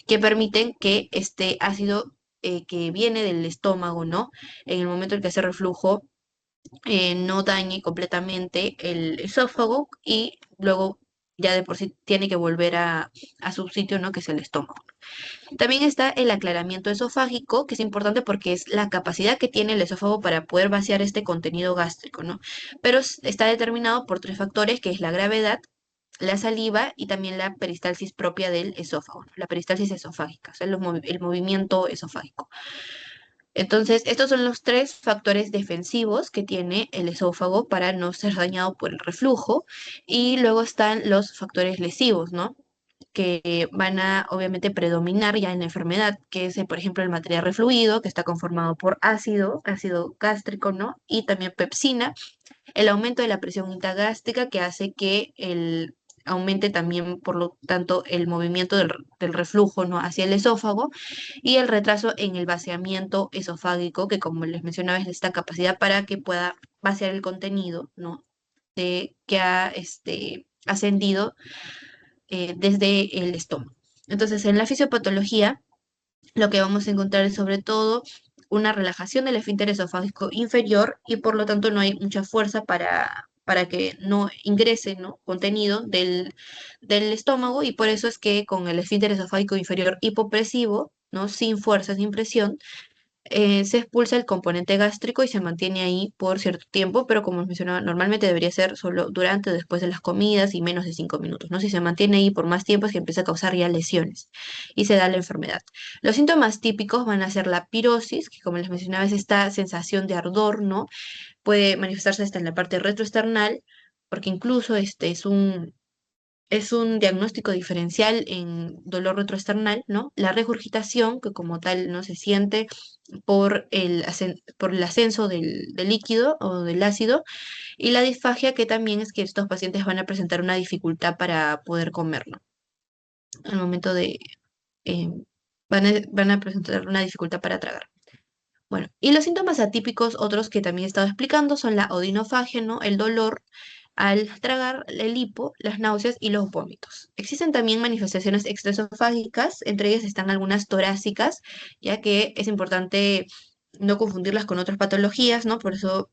que permiten que este ácido que viene del estómago, ¿no? En el momento en que hace reflujo, no dañe completamente el esófago y luego ya de por sí tiene que volver a su sitio, ¿no? Que es el estómago. También está el aclaramiento esofágico, que es importante porque es la capacidad que tiene el esófago para poder vaciar este contenido gástrico, ¿no? Pero está determinado por tres factores, que es la gravedad, la saliva y también la peristalsis propia del esófago, ¿no? La peristalsis esofágica, o sea, el movimiento esofágico. Entonces, estos son los tres factores defensivos que tiene el esófago para no ser dañado por el reflujo. Y luego están los factores lesivos, ¿no? Que van a obviamente predominar ya en la enfermedad, que es, por ejemplo, el material refluido, que está conformado por ácido gástrico, ¿no? Y también pepsina, el aumento de la presión intragástrica que hace que aumente también, por lo tanto, el movimiento del reflujo, ¿no? Hacia el esófago y el retraso en el vaciamiento esofágico, que como les mencionaba es esta capacidad para que pueda vaciar el contenido, ¿no? Que ha ascendido desde el estómago. Entonces, en la fisiopatología, lo que vamos a encontrar es sobre todo una relajación del esfínter esofágico inferior y por lo tanto no hay mucha fuerza para que no ingrese, ¿no?, contenido del estómago, y por eso es que con el esfínter esofágico inferior hipopresivo, ¿no?, sin fuerza, sin presión, se expulsa el componente gástrico y se mantiene ahí por cierto tiempo, pero como mencionaba, normalmente debería ser solo durante o después de las comidas y menos de 5 minutos, ¿no? Si se mantiene ahí por más tiempo es que empieza a causar ya lesiones y se da la enfermedad. Los síntomas típicos van a ser la pirosis, que como les mencionaba es esta sensación de ardor, ¿no? Puede manifestarse hasta en la parte retroesternal, porque incluso este es un diagnóstico diferencial en dolor retroesternal, ¿no? La regurgitación, que como tal no se siente por el ascenso del líquido o del ácido, y la disfagia, que también es que estos pacientes van a presentar una dificultad para poder comer, ¿no? Al momento de, eh, van a presentar una dificultad para tragar. Bueno, y los síntomas atípicos, otros que también he estado explicando, son la odinofagia, ¿no?, el dolor al tragar, el hipo, las náuseas y los vómitos. Existen también manifestaciones extraesofágicas, entre ellas están algunas torácicas, ya que es importante no confundirlas con otras patologías, ¿no? Por eso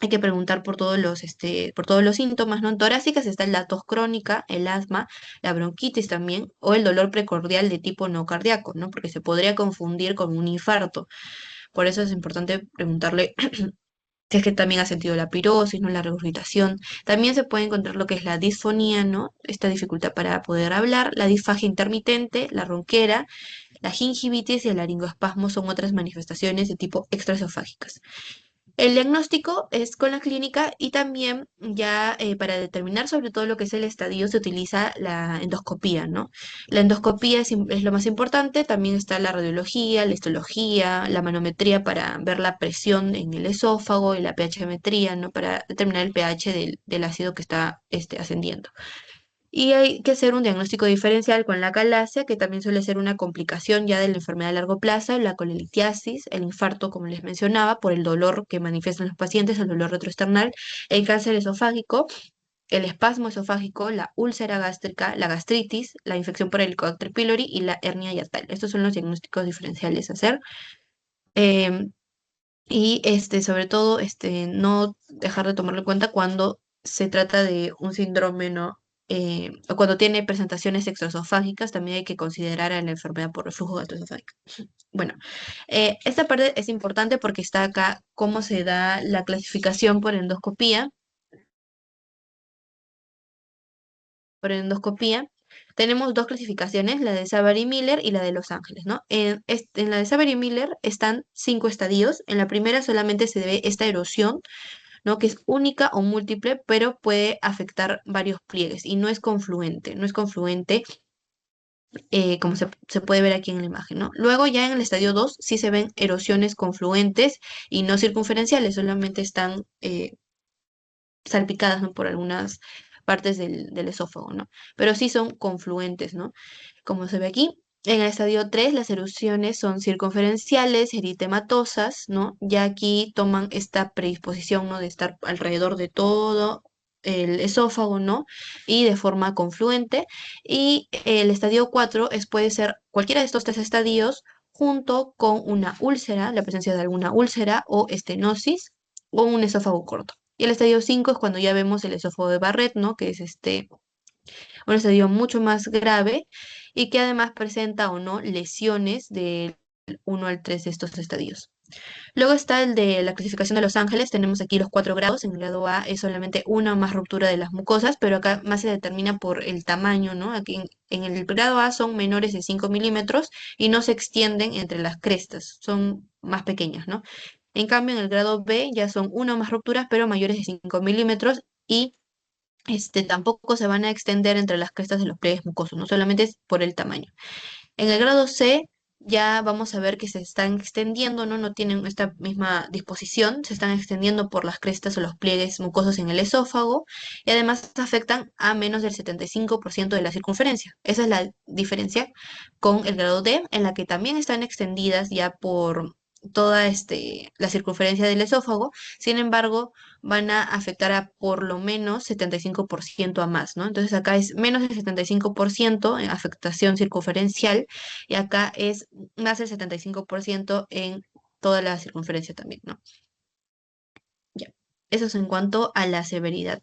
hay que preguntar por todos los síntomas, ¿no? En torácicas está la tos crónica, el asma, la bronquitis también, o el dolor precordial de tipo no cardíaco, ¿no? Porque se podría confundir con un infarto. Por eso es importante preguntarle si es que también ha sentido la pirosis, ¿no?, la regurgitación. También se puede encontrar lo que es la disfonía, ¿no?, esta dificultad para poder hablar, la disfagia intermitente, la ronquera, la gingivitis y el laringoespasmo son otras manifestaciones de tipo extraesofágicas. El diagnóstico es con la clínica, y también ya para determinar sobre todo lo que es el estadio se utiliza la endoscopía, ¿no? La endoscopía es lo más importante, también está la radiología, la histología, la manometría para ver la presión en el esófago y la pH-metría, ¿no?, para determinar el pH del ácido que está ascendiendo. Y hay que hacer un diagnóstico diferencial con la calasia, que también suele ser una complicación ya de la enfermedad a largo plazo, la colelitiasis, el infarto, como les mencionaba, por el dolor que manifiestan los pacientes, el dolor retroesternal, el cáncer esofágico, el espasmo esofágico, la úlcera gástrica, la gastritis, la infección por Helicobacter pylori y la hernia yatal. Estos son los diagnósticos diferenciales a hacer. Em, y sobre todo, no dejar de tomarlo en cuenta cuando se trata de un síndrome, ¿no? O cuando tiene presentaciones extraesofágicas, también hay que considerar a la enfermedad por reflujo gastroesofágico. Bueno, esta parte es importante porque está acá cómo se da la clasificación por endoscopía. Por endoscopía tenemos dos clasificaciones, la de Savary-Miller y la de Los Ángeles, ¿no? En la de Savary-Miller están 5 estadios. En la primera solamente se ve esta erosión, ¿no?, que es única o múltiple, pero puede afectar varios pliegues y no es confluente, como se puede ver aquí en la imagen, ¿no? Luego ya en el estadio 2 sí se ven erosiones confluentes y no circunferenciales, solamente están salpicadas, ¿no?, por algunas partes del esófago, ¿no? Pero sí son confluentes, ¿no? Como se ve aquí. En el estadio 3 las erupciones son circunferenciales, eritematosas, ¿no? Ya aquí toman esta predisposición, ¿no?, de estar alrededor de todo el esófago, ¿no?, y de forma confluente. Y el estadio 4 puede ser cualquiera de estos tres estadios junto con una úlcera, la presencia de alguna úlcera o estenosis o un esófago corto. Y el estadio 5 es cuando ya vemos el esófago de Barrett, ¿no?, que es un estadio mucho más grave y que además presenta o no lesiones del 1 al 3 de estos estadios. Luego está el de la clasificación de Los Ángeles. Tenemos aquí los 4 grados. En el grado A es solamente una o más ruptura de las mucosas, pero acá más se determina por el tamaño, ¿no? Aquí en el grado A son menores de 5 milímetros y no se extienden entre las crestas, son más pequeñas, ¿no? En cambio, en el grado B ya son una o más rupturas, pero mayores de 5 milímetros, y tampoco se van a extender entre las crestas de los pliegues mucosos, no solamente es por el tamaño. En el grado C ya vamos a ver que se están extendiendo, ¿no? No tienen esta misma disposición, se están extendiendo por las crestas o los pliegues mucosos en el esófago, y además afectan a menos del 75% de la circunferencia. Esa es la diferencia con el grado D, en la que también están extendidas ya por toda la circunferencia del esófago. Sin embargo, van a afectar a por lo menos 75% a más, ¿no? Entonces acá es menos del 75% en afectación circunferencial, y acá es más del 75% en toda la circunferencia también, ¿no? Ya. Eso es en cuanto a la severidad.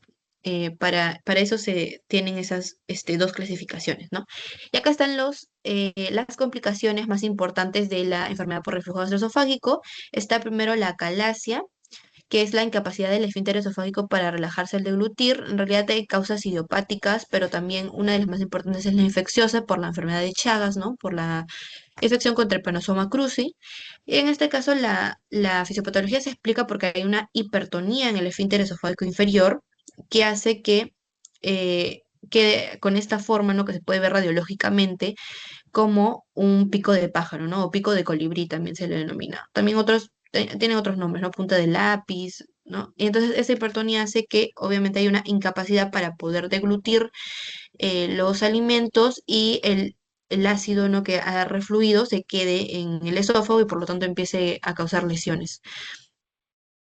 Para eso se tienen esas dos clasificaciones, ¿no? Y acá están las complicaciones más importantes de la enfermedad por reflujo gastroesofágico. Está primero la acalasia, que es la incapacidad del esfínter esofágico para relajarse al deglutir. En realidad hay causas idiopáticas, pero también una de las más importantes es la infecciosa por la enfermedad de Chagas, ¿no? Por la infección contra el Panosoma cruzi. Y en este caso la fisiopatología se explica porque hay una hipertonía en el esfínter esofágico inferior que hace que con esta forma, ¿no? Que se puede ver radiológicamente como un pico de pájaro, ¿no? O pico de colibrí también se le denomina. También tienen otros nombres, ¿no? Punta de lápiz, ¿no? Y entonces esa hipertonía hace que obviamente hay una incapacidad para poder deglutir los alimentos y el ácido, ¿no? que ha refluido se quede en el esófago y por lo tanto empiece a causar lesiones.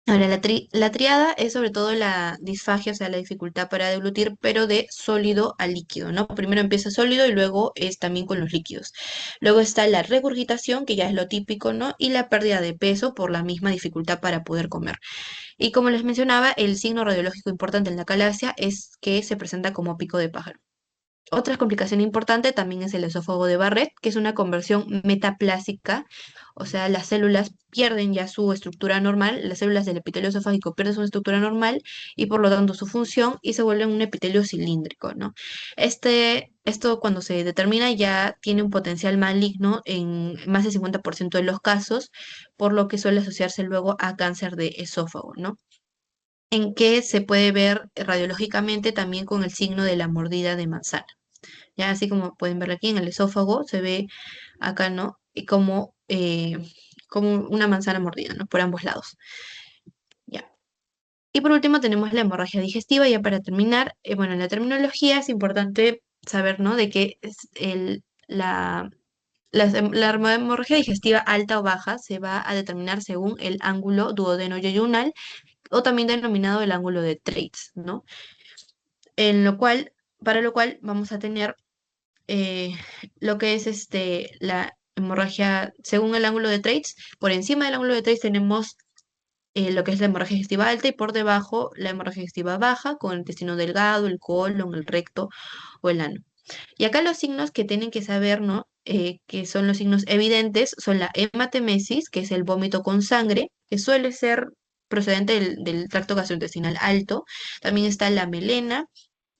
Ahora, la triada es sobre todo la disfagia, o sea, la dificultad para deglutir, pero de sólido a líquido, ¿no? Primero empieza sólido y luego es también con los líquidos. Luego está la regurgitación, que ya es lo típico, ¿no? Y la pérdida de peso por la misma dificultad para poder comer. Y como les mencionaba, el signo radiológico importante en la calasia es que se presenta como pico de pájaro. Otra complicación importante también es el esófago de Barrett, que es una conversión metaplásica, o sea, las células pierden ya su estructura normal, las células del epitelio esofágico pierden su estructura normal y por lo tanto su función y se vuelven un epitelio cilíndrico, ¿no? Esto cuando se determina ya tiene un potencial maligno en más del 50% de los casos, por lo que suele asociarse luego a cáncer de esófago, ¿no? En que se puede ver radiológicamente también con el signo de la mordida de manzana. Ya así como pueden ver aquí en el esófago, se ve acá, ¿no? Y como una manzana mordida, ¿no? Por ambos lados. Ya. Y por último tenemos la hemorragia digestiva, ya para terminar. Bueno, en la terminología es importante saber, ¿no? De que la hemorragia digestiva alta o baja se va a determinar según el ángulo duodeno-yeyunal o también denominado el ángulo de Treitz, ¿no? Para lo cual vamos a tener eh, lo que es la hemorragia según el ángulo de Treitz. Por encima del ángulo de Treitz tenemos lo que es la hemorragia digestiva alta y por debajo la hemorragia digestiva baja con el intestino delgado, el colon, el recto o el ano. Y acá los signos que tienen que saber, ¿no? Que son los signos evidentes, son la hematemesis, que es el vómito con sangre, que suele ser procedente del tracto gastrointestinal alto. También está la melena,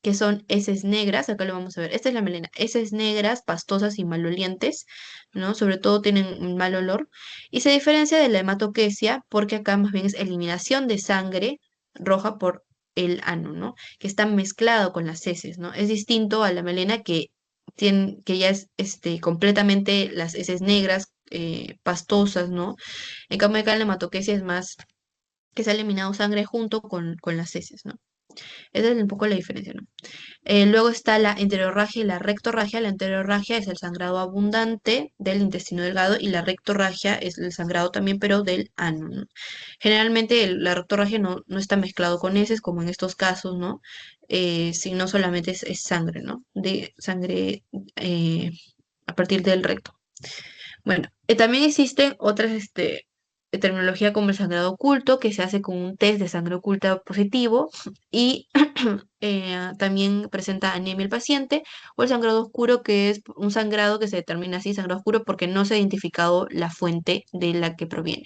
que son heces negras, acá lo vamos a ver, esta es la melena, heces negras, pastosas y malolientes, ¿no? Sobre todo tienen un mal olor, y se diferencia de la hematoquesia porque acá más bien es eliminación de sangre roja por el ano, ¿no? Que está mezclado con las heces, ¿no? Es distinto a la melena que ya es completamente las heces negras, pastosas, ¿no? En cambio acá en la hematoquesia es más que se ha eliminado sangre junto con las heces, ¿no? Esa es un poco la diferencia, ¿no? Luego está la enterorragia y la rectorragia. La enterorragia es el sangrado abundante del intestino delgado y la rectorragia es el sangrado también, pero del ano, ¿no? Generalmente la rectorragia no está mezclado con heces, como en estos casos, ¿no? Sino solamente es sangre, ¿no? De sangre eh, a partir del recto. Bueno, también existen otras terminología como el sangrado oculto, que se hace con un test de sangre oculta positivo y también presenta anemia el paciente, o el sangrado oscuro, que es un sangrado que se determina así, sangrado oscuro, porque no se ha identificado la fuente de la que proviene.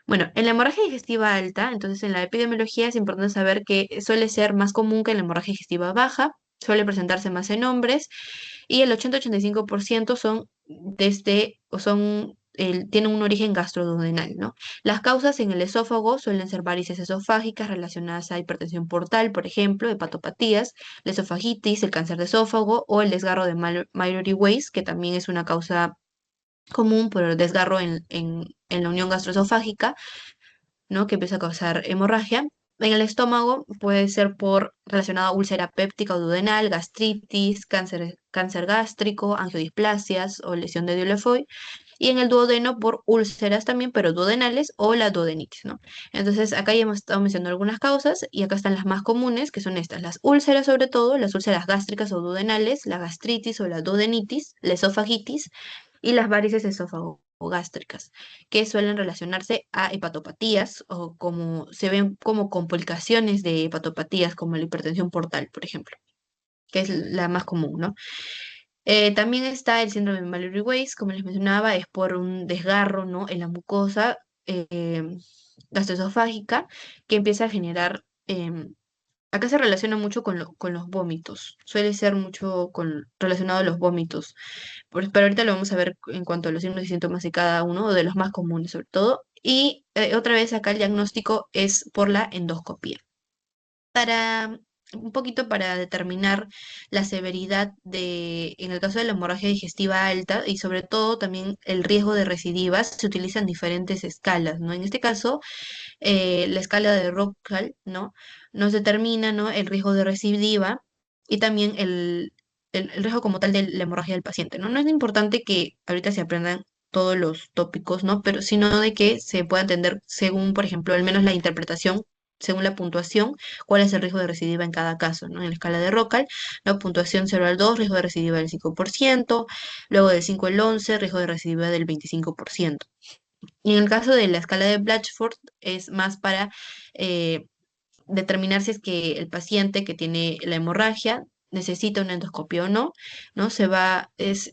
Bueno, en la hemorragia digestiva alta, entonces en la epidemiología es importante saber que suele ser más común que en la hemorragia digestiva baja, suele presentarse más en hombres y el 80-85% son tienen un origen gastroduodenal, ¿no? Las causas en el esófago suelen ser varices esofágicas relacionadas a hipertensión portal, por ejemplo, hepatopatías, la esofagitis, el cáncer de esófago o el desgarro de Mallory Weiss, que también es una causa común por el desgarro en la unión gastroesofágica, ¿no? Que empieza a causar hemorragia. En el estómago puede ser relacionado a úlcera péptica o duodenal, gastritis, cáncer gástrico, angiodisplasias o lesión de Dieulafoy. Y en el duodeno por úlceras también, pero duodenales o la duodenitis, ¿no? Entonces acá ya hemos estado mencionando algunas causas y acá están las más comunes, que son estas, las úlceras sobre todo, las úlceras gástricas o duodenales, la gastritis o la duodenitis, la esofagitis y las varices esófago. gástricas, que suelen relacionarse a hepatopatías o como se ven como complicaciones de hepatopatías, como la hipertensión portal, por ejemplo, que es la más común, ¿no? También está el síndrome de Mallory-Weiss, como les mencionaba, es por un desgarro, ¿no? En la mucosa eh, gastroesofágica que empieza a generar, acá se relaciona mucho con los vómitos, suele ser mucho relacionado a los vómitos, pero ahorita lo vamos a ver en cuanto a los signos y síntomas de cada uno, o de los más comunes sobre todo. Y otra vez acá el diagnóstico es por la endoscopía. Para un poquito para determinar la severidad en el caso de la hemorragia digestiva alta y sobre todo también el riesgo de recidivas, se utilizan diferentes escalas, ¿no? En este caso, la escala de Rockall, ¿no? Nos determina, ¿no? El riesgo de recidiva y también el riesgo como tal de la hemorragia del paciente, ¿no? No es importante que ahorita se aprendan todos los tópicos, ¿no? Pero sino de que se pueda entender según, por ejemplo, al menos la interpretación, según la puntuación, cuál es el riesgo de recidiva en cada caso, ¿no? En la escala de Rockall, la puntuación 0 al 2, riesgo de recidiva del 5%, luego del 5 al 11, riesgo de recidiva del 25%. Y en el caso de la escala de Blatchford es más para eh, determinar si es que el paciente que tiene la hemorragia necesita una endoscopia o no, ¿no?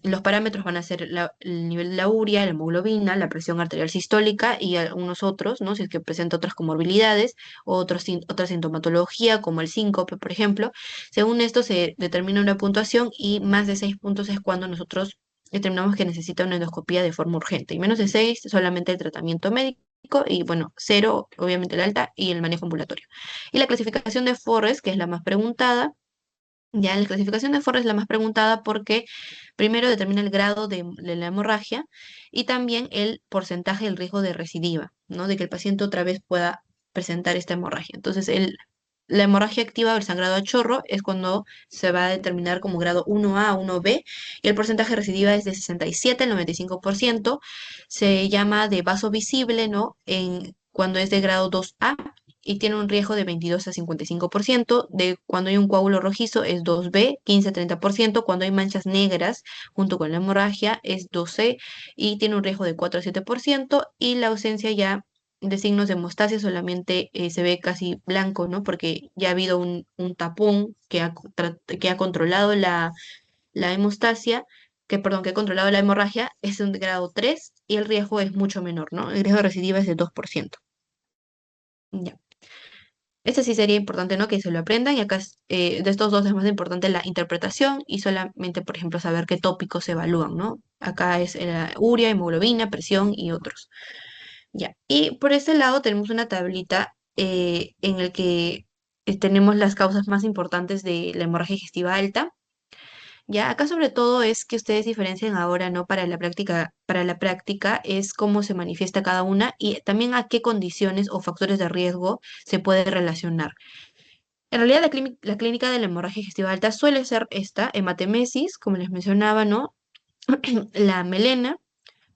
Los parámetros van a ser el nivel de la urea, la hemoglobina, la presión arterial sistólica y algunos otros, ¿no? Si es que presenta otras comorbilidades o otra sintomatología como el síncope, por ejemplo. Según esto se determina una puntuación y más de 6 puntos es cuando nosotros determinamos que necesita una endoscopia de forma urgente y menos de 6 solamente el tratamiento médico y bueno, 0 obviamente el alta y el manejo ambulatorio. Y la clasificación de Forrest, que es la más preguntada, ya la clasificación de Forrest es la más preguntada porque primero determina el grado de la hemorragia y también el porcentaje del riesgo de recidiva, ¿no? De que el paciente otra vez pueda presentar esta hemorragia. Entonces, la hemorragia activa o el sangrado a chorro es cuando se va a determinar como grado 1A, 1B, y el porcentaje de recidiva es de 67 al 95%. Se llama de vaso visible, ¿no? Cuando es de grado 2A y tiene un riesgo de 22 a 55%. De cuando hay un coágulo rojizo es 2B, 15 a 30%. Cuando hay manchas negras junto con la hemorragia es 2C y tiene un riesgo de 4 a 7%. Y la ausencia ya de signos de hemostasia solamente se ve casi blanco, ¿no? Porque ya ha habido un tapón que ha controlado la hemostasia, perdón, que ha controlado la hemorragia, es de grado 3 y el riesgo es mucho menor, ¿no? El riesgo de recidiva es de 2%. Ya. Este sí sería importante, ¿no? Que se lo aprendan y acá de estos dos es más importante la interpretación y solamente, por ejemplo, saber qué tópicos se evalúan, ¿no? Acá es urea, hemoglobina, presión y otros. Ya. Y por este lado tenemos una tablita en el que tenemos las causas más importantes de la hemorragia digestiva alta. Ya, acá sobre todo es que ustedes diferencien ahora, ¿no? Para la práctica es cómo se manifiesta cada una y también a qué condiciones o factores de riesgo se puede relacionar. En realidad, la clínica de la hemorragia digestiva alta suele ser esta, hematemesis, como les mencionaba, ¿no? La melena,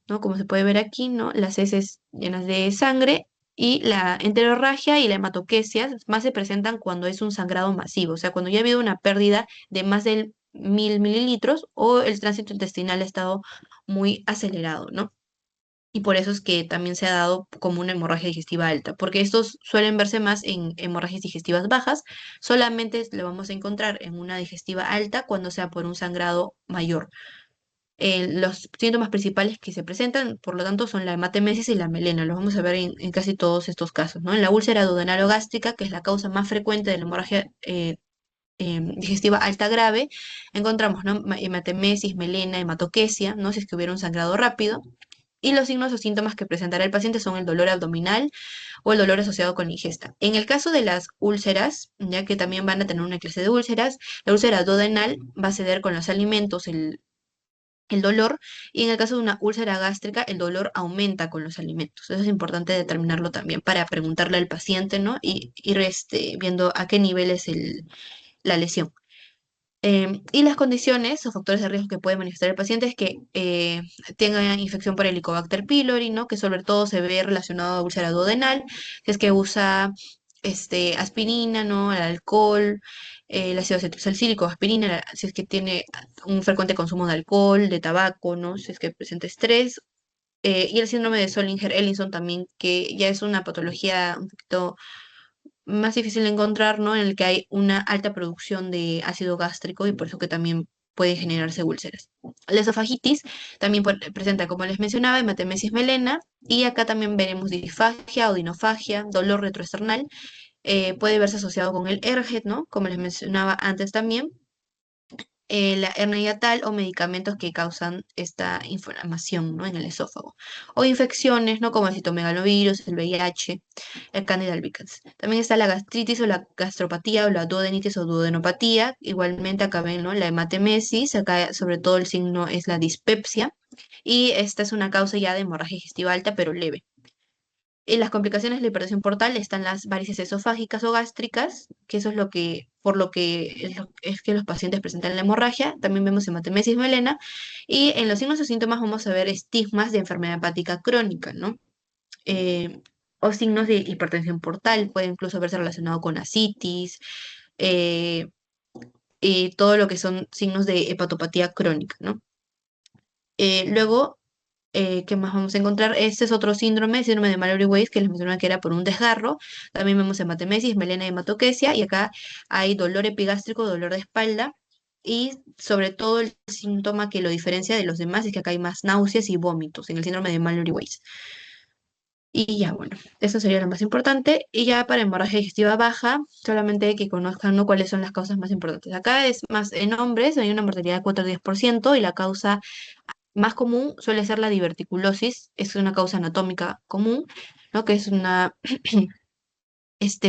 ¿no? Como se puede ver aquí, ¿no? Las heces llenas de sangre y la enterorragia y la hematoquesia más se presentan cuando es un sangrado masivo, o sea, cuando ya ha habido una pérdida de más de 1000 mililitros o el tránsito intestinal ha estado muy acelerado, ¿no? Y por eso es que también se ha dado como una hemorragia digestiva alta, porque estos suelen verse más en hemorragias digestivas bajas, solamente lo vamos a encontrar en una digestiva alta cuando sea por un sangrado mayor. Los síntomas principales que se presentan, por lo tanto, son la hematemesis y la melena. Los vamos a ver en casi todos estos casos, ¿no? En la úlcera duodenal o gástrica, que es la causa más frecuente de la hemorragia digestiva alta grave, encontramos, ¿no? Hematemesis, melena, hematoquesia, ¿no? Si es que hubiera un sangrado rápido. Y los signos o síntomas que presentará el paciente son el dolor abdominal o el dolor asociado con la ingesta. En el caso de las úlceras, ya que también van a tener una clase de úlceras, la úlcera duodenal va a ceder con los alimentos el dolor, y en el caso de una úlcera gástrica, el dolor aumenta con los alimentos. Eso es importante determinarlo también para preguntarle al paciente, ¿no? Y ir viendo a qué nivel es la lesión. Y las condiciones o factores de riesgo que puede manifestar el paciente es que tenga infección por Helicobacter pylori, ¿no? Que sobre todo se ve relacionado a úlcera duodenal, si es que usa aspirina, ¿no? El alcohol, el ácido acetilsalicílico, aspirina, si es que tiene un frecuente consumo de alcohol, de tabaco, ¿no? Si es que presenta estrés y el síndrome de Solinger-Ellison también, que ya es una patología un poquito más difícil de encontrar, ¿no? En el que hay una alta producción de ácido gástrico y por eso que también puede generarse úlceras. La esofagitis también presenta, como les mencionaba, hematemesis melena y acá también veremos disfagia o dinofagia, dolor retroesternal. Puede verse asociado con el ERGET, ¿no? Como les mencionaba antes también, la hernia yatal o medicamentos que causan esta inflamación, ¿no? En el esófago. O infecciones, ¿no? Como el citomegalovirus, el VIH, el Candida albicans. También está la gastritis o la gastropatía o la duodenitis o duodenopatía. Igualmente acá ven, ¿no? La hematemesis, acá sobre todo el signo es la dispepsia. Y esta es una causa ya de hemorragia digestiva alta, pero leve. En las complicaciones de la hipertensión portal están las varices esofágicas o gástricas, que eso es lo que, por lo que es que los pacientes presentan la hemorragia. También vemos hematemesis melena. Y en los signos o síntomas vamos a ver estigmas de enfermedad hepática crónica, ¿no? Eh, o signos de hipertensión portal, puede incluso verse relacionado con ascitis, eh, y todo lo que son signos de hepatopatía crónica, ¿no? Luego, ¿qué más vamos a encontrar? Este es otro síndrome, síndrome de Mallory-Weiss, que les mencionaba que era por un desgarro. También vemos hematemesis, melena y hematoquesia, y acá hay dolor epigástrico, dolor de espalda, y sobre todo el síntoma que lo diferencia de los demás es que acá hay más náuseas y vómitos en el síndrome de Mallory-Weiss. Y ya, bueno, eso sería lo más importante. Y ya para hemorragia digestiva baja, solamente que conozcan, ¿no? Cuáles son las causas más importantes. Acá es más en hombres, hay una mortalidad de 4 a 10% y la causa más común suele ser la diverticulosis, es una causa anatómica común, ¿no? Que es una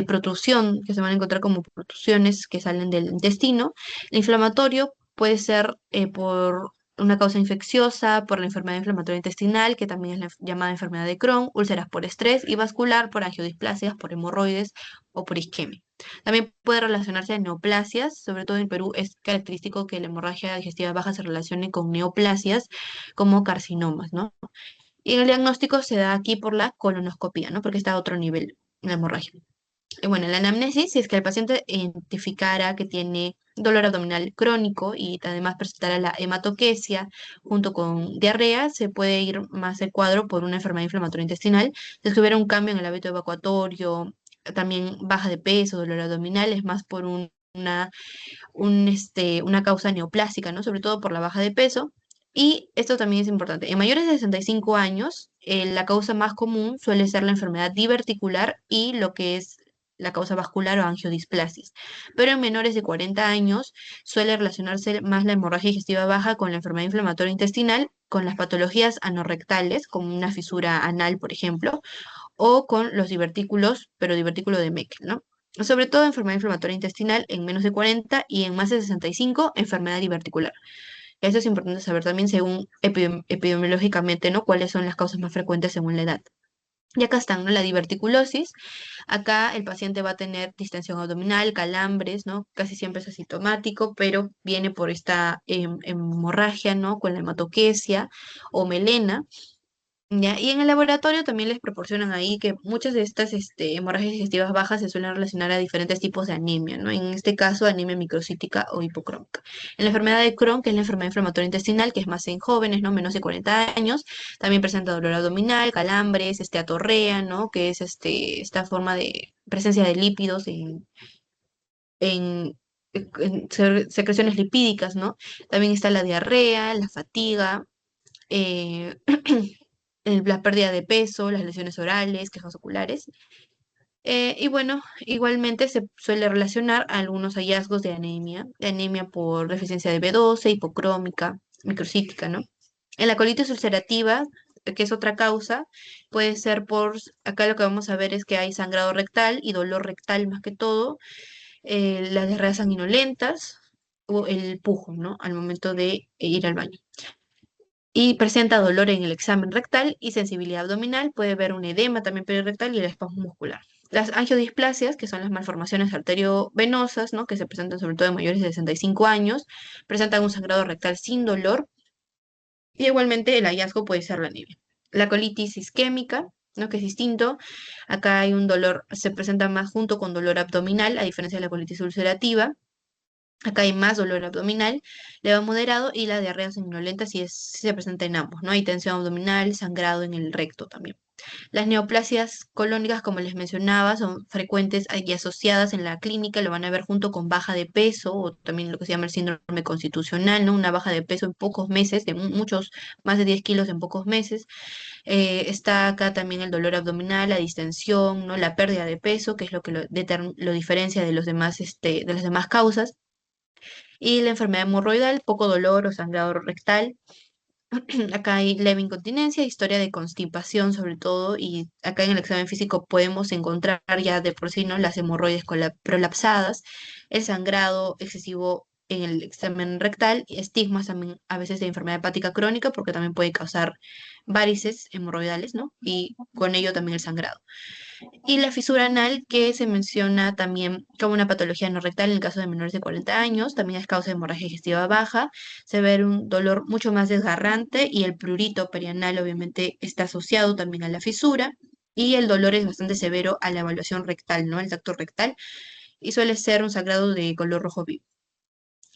protrusión, que se van a encontrar como protrusiones que salen del intestino. El inflamatorio puede ser por una causa infecciosa, por la enfermedad inflamatoria intestinal, que también es la llamada enfermedad de Crohn, úlceras por estrés y vascular por angiodisplasias, por hemorroides o por isquemia. También puede relacionarse a neoplasias, sobre todo en Perú es característico que la hemorragia digestiva baja se relacione con neoplasias como carcinomas, ¿no? Y el diagnóstico se da aquí por la colonoscopia, ¿no? Porque está a otro nivel la hemorragia. Bueno, en la anamnesis, si es que el paciente identificara que tiene dolor abdominal crónico y además presentara la hematoquesia junto con diarrea, se puede ir más el cuadro por una enfermedad inflamatoria intestinal. Si es que hubiera un cambio en el hábito evacuatorio, también baja de peso, dolor abdominal, es más por una causa neoplásica, ¿no? Sobre todo por la baja de peso. Y esto también es importante. En mayores de 65 años, la causa más común suele ser la enfermedad diverticular y lo que es la causa vascular o angiodisplasias. Pero en menores de 40 años suele relacionarse más la hemorragia digestiva baja con la enfermedad inflamatoria intestinal, con las patologías anorrectales, como una fisura anal, por ejemplo, o con los divertículos, pero divertículo de Meckel, ¿no? Sobre todo enfermedad inflamatoria intestinal en menos de 40 y en más de 65, enfermedad diverticular. Eso es importante saber también según epidemiológicamente, ¿no? Cuáles son las causas más frecuentes según la edad. Y acá están, ¿no? La diverticulosis. Acá el paciente va a tener distensión abdominal, calambres, ¿no? Casi siempre es asintomático, pero viene por esta hemorragia, ¿no? Con la hematoquesia o melena. Ya, y en el laboratorio también les proporcionan ahí que muchas de estas hemorragias digestivas bajas se suelen relacionar a diferentes tipos de anemia, ¿no? En este caso, anemia microcítica o hipocrómica. En la enfermedad de Crohn, que es la enfermedad inflamatoria intestinal, que es más en jóvenes, ¿no? Menos de 40 años, también presenta dolor abdominal, calambres, atorrea, ¿no? Que es esta forma de presencia de lípidos en, secreciones lipídicas, ¿no? También está la diarrea, la fatiga, eh, la pérdida de peso, las lesiones orales, quejas oculares. Y bueno, igualmente se suele relacionar a algunos hallazgos de anemia por deficiencia de B12, hipocrómica, microcítica, ¿no? En la colitis ulcerativa, que es otra causa, puede ser acá lo que vamos a ver es que hay sangrado rectal y dolor rectal más que todo, las diarreas sanguinolentas o el pujo, ¿no? Al momento de ir al baño y presenta dolor en el examen rectal y sensibilidad abdominal. Puede haber un edema también perirectal y el espasmo muscular. Las angiodisplasias, que son las malformaciones arteriovenosas, ¿no? Que se presentan sobre todo en mayores de 65 años, presentan un sangrado rectal sin dolor y igualmente el hallazgo puede ser la anemia. La colitis isquémica, ¿no? Que es distinto. Acá hay un dolor, se presenta más junto con dolor abdominal, a diferencia de la colitis ulcerativa. Acá hay más dolor abdominal, leve moderado y la diarrea somnolenta si se presenta en ambos, ¿no? Hay tensión abdominal, sangrado en el recto también. Las neoplasias colónicas, como les mencionaba, son frecuentes y asociadas en la clínica, lo van a ver junto con baja de peso o también lo que se llama el síndrome constitucional, ¿no? Una baja de peso en pocos meses, de muchos, más de 10 kilos en pocos meses. Está acá también el dolor abdominal, la distensión, ¿no? La pérdida de peso, que es lo que lo diferencia de los demás, de las demás causas. Y la enfermedad hemorroidal, poco dolor o sangrado rectal. Acá hay leve incontinencia, historia de constipación sobre todo, y acá en el examen físico podemos encontrar ya de por sí, ¿no? Las hemorroides prolapsadas, el sangrado excesivo en el examen rectal, y estigmas también a veces de enfermedad hepática crónica, porque también puede causar varices hemorroidales, ¿no? Y con ello también el sangrado. Y la fisura anal, que se menciona también como una patología no rectal en el caso de menores de 40 años, también es causa de hemorragia digestiva baja, se ve un dolor mucho más desgarrante y el prurito perianal obviamente está asociado también a la fisura y el dolor es bastante severo a la evaluación rectal, ¿no? El tacto rectal y suele ser un sangrado de color rojo vivo.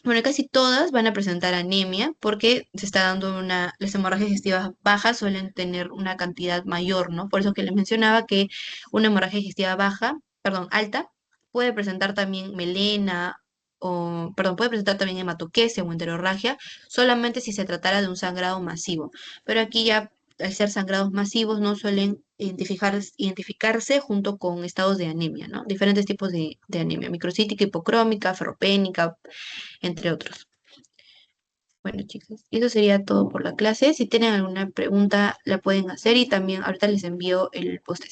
Bueno, casi todas van a presentar anemia porque se está dando las hemorragias digestivas bajas suelen tener una cantidad mayor, ¿no? Por eso que les mencionaba que una hemorragia digestiva baja, perdón, alta, puede presentar también melena o, perdón, puede presentar también hematoquesia o enterorragia solamente si se tratara de un sangrado masivo. Pero aquí ya, al ser sangrados masivos, no suelen identificarse junto con estados de anemia, ¿no? Diferentes tipos de anemia, microcítica, hipocrómica, ferropénica, entre otros. Bueno, chicos, eso sería todo por la clase. Si tienen alguna pregunta, la pueden hacer y también ahorita les envío el post.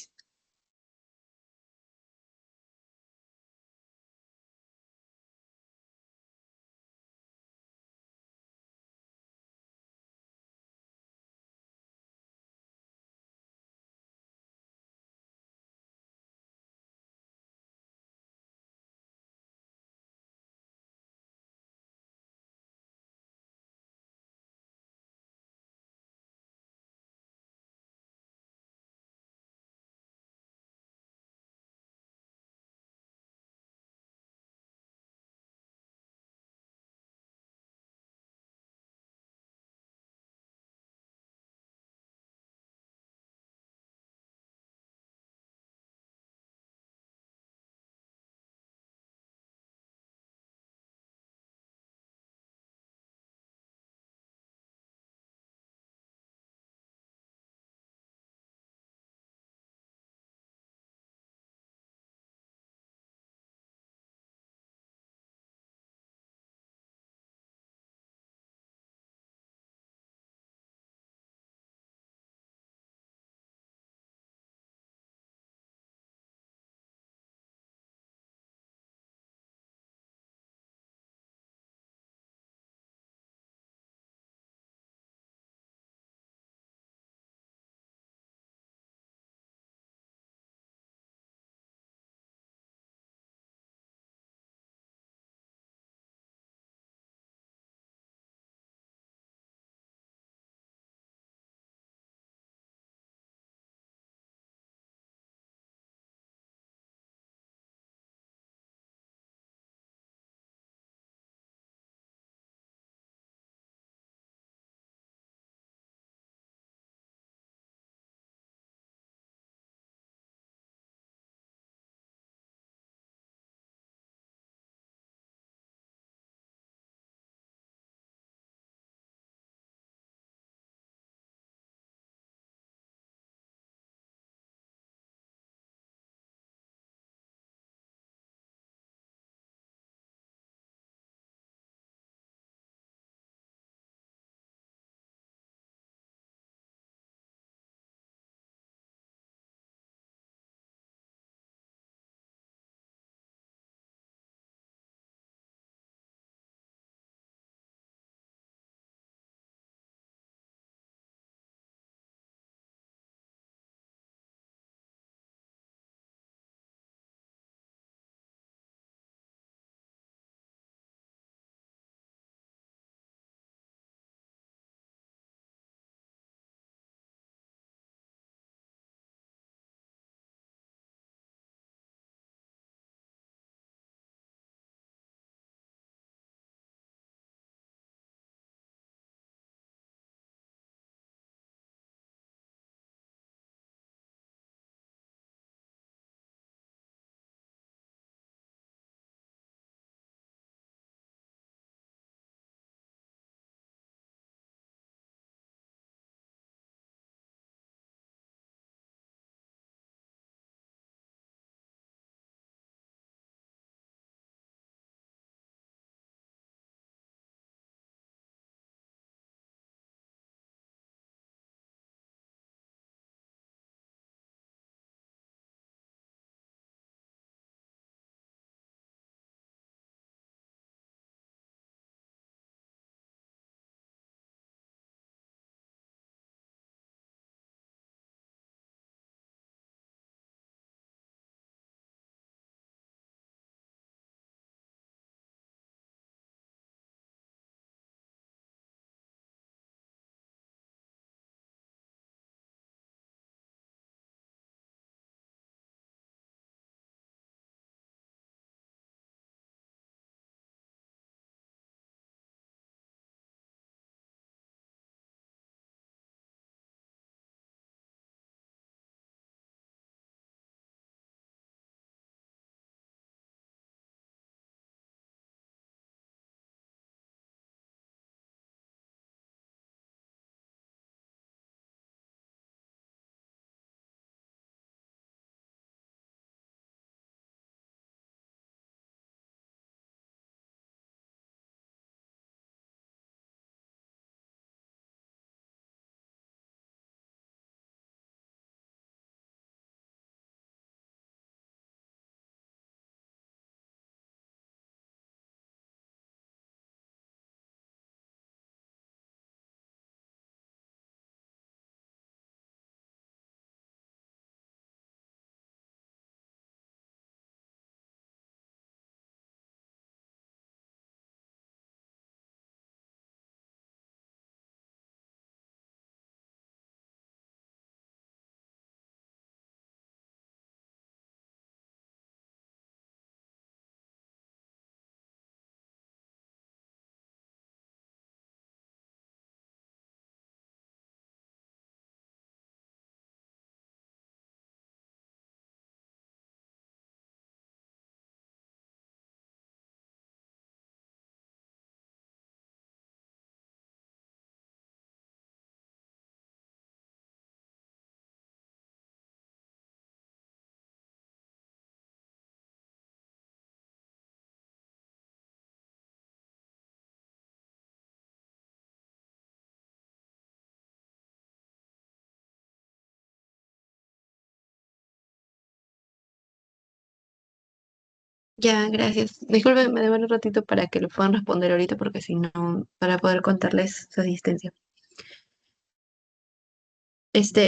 Ya, gracias. Disculpen, me demoro un ratito para que lo puedan responder ahorita porque si no, para poder contarles su asistencia.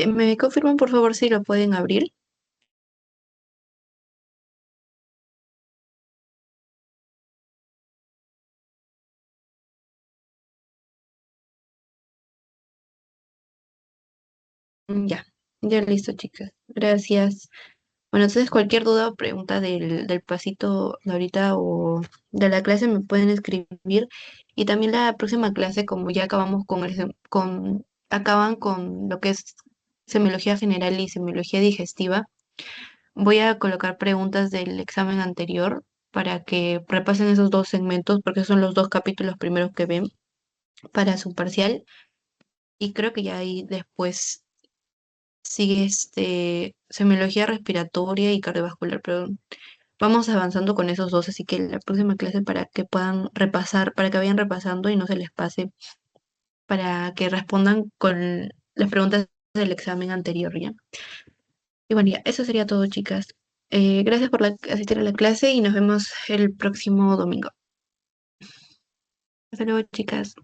¿Me confirman por favor si lo pueden abrir? Ya, ya listo, chicas. Gracias. Bueno, entonces cualquier duda o pregunta del pasito de ahorita o de la clase me pueden escribir. Y también la próxima clase, como ya acabamos acaban con lo que es semiología general y semiología digestiva, voy a colocar preguntas del examen anterior para que repasen esos dos segmentos, porque son los dos capítulos primeros que ven para su parcial. Y creo que ya ahí después sigue semiología respiratoria y cardiovascular, pero vamos avanzando con esos dos, así que la próxima clase para que puedan repasar, para que vayan repasando y no se les pase, para que respondan con las preguntas del examen anterior, ¿ya? Y bueno, ya, eso sería todo, chicas. Gracias por asistir a la clase y nos vemos el próximo domingo. Hasta luego, chicas.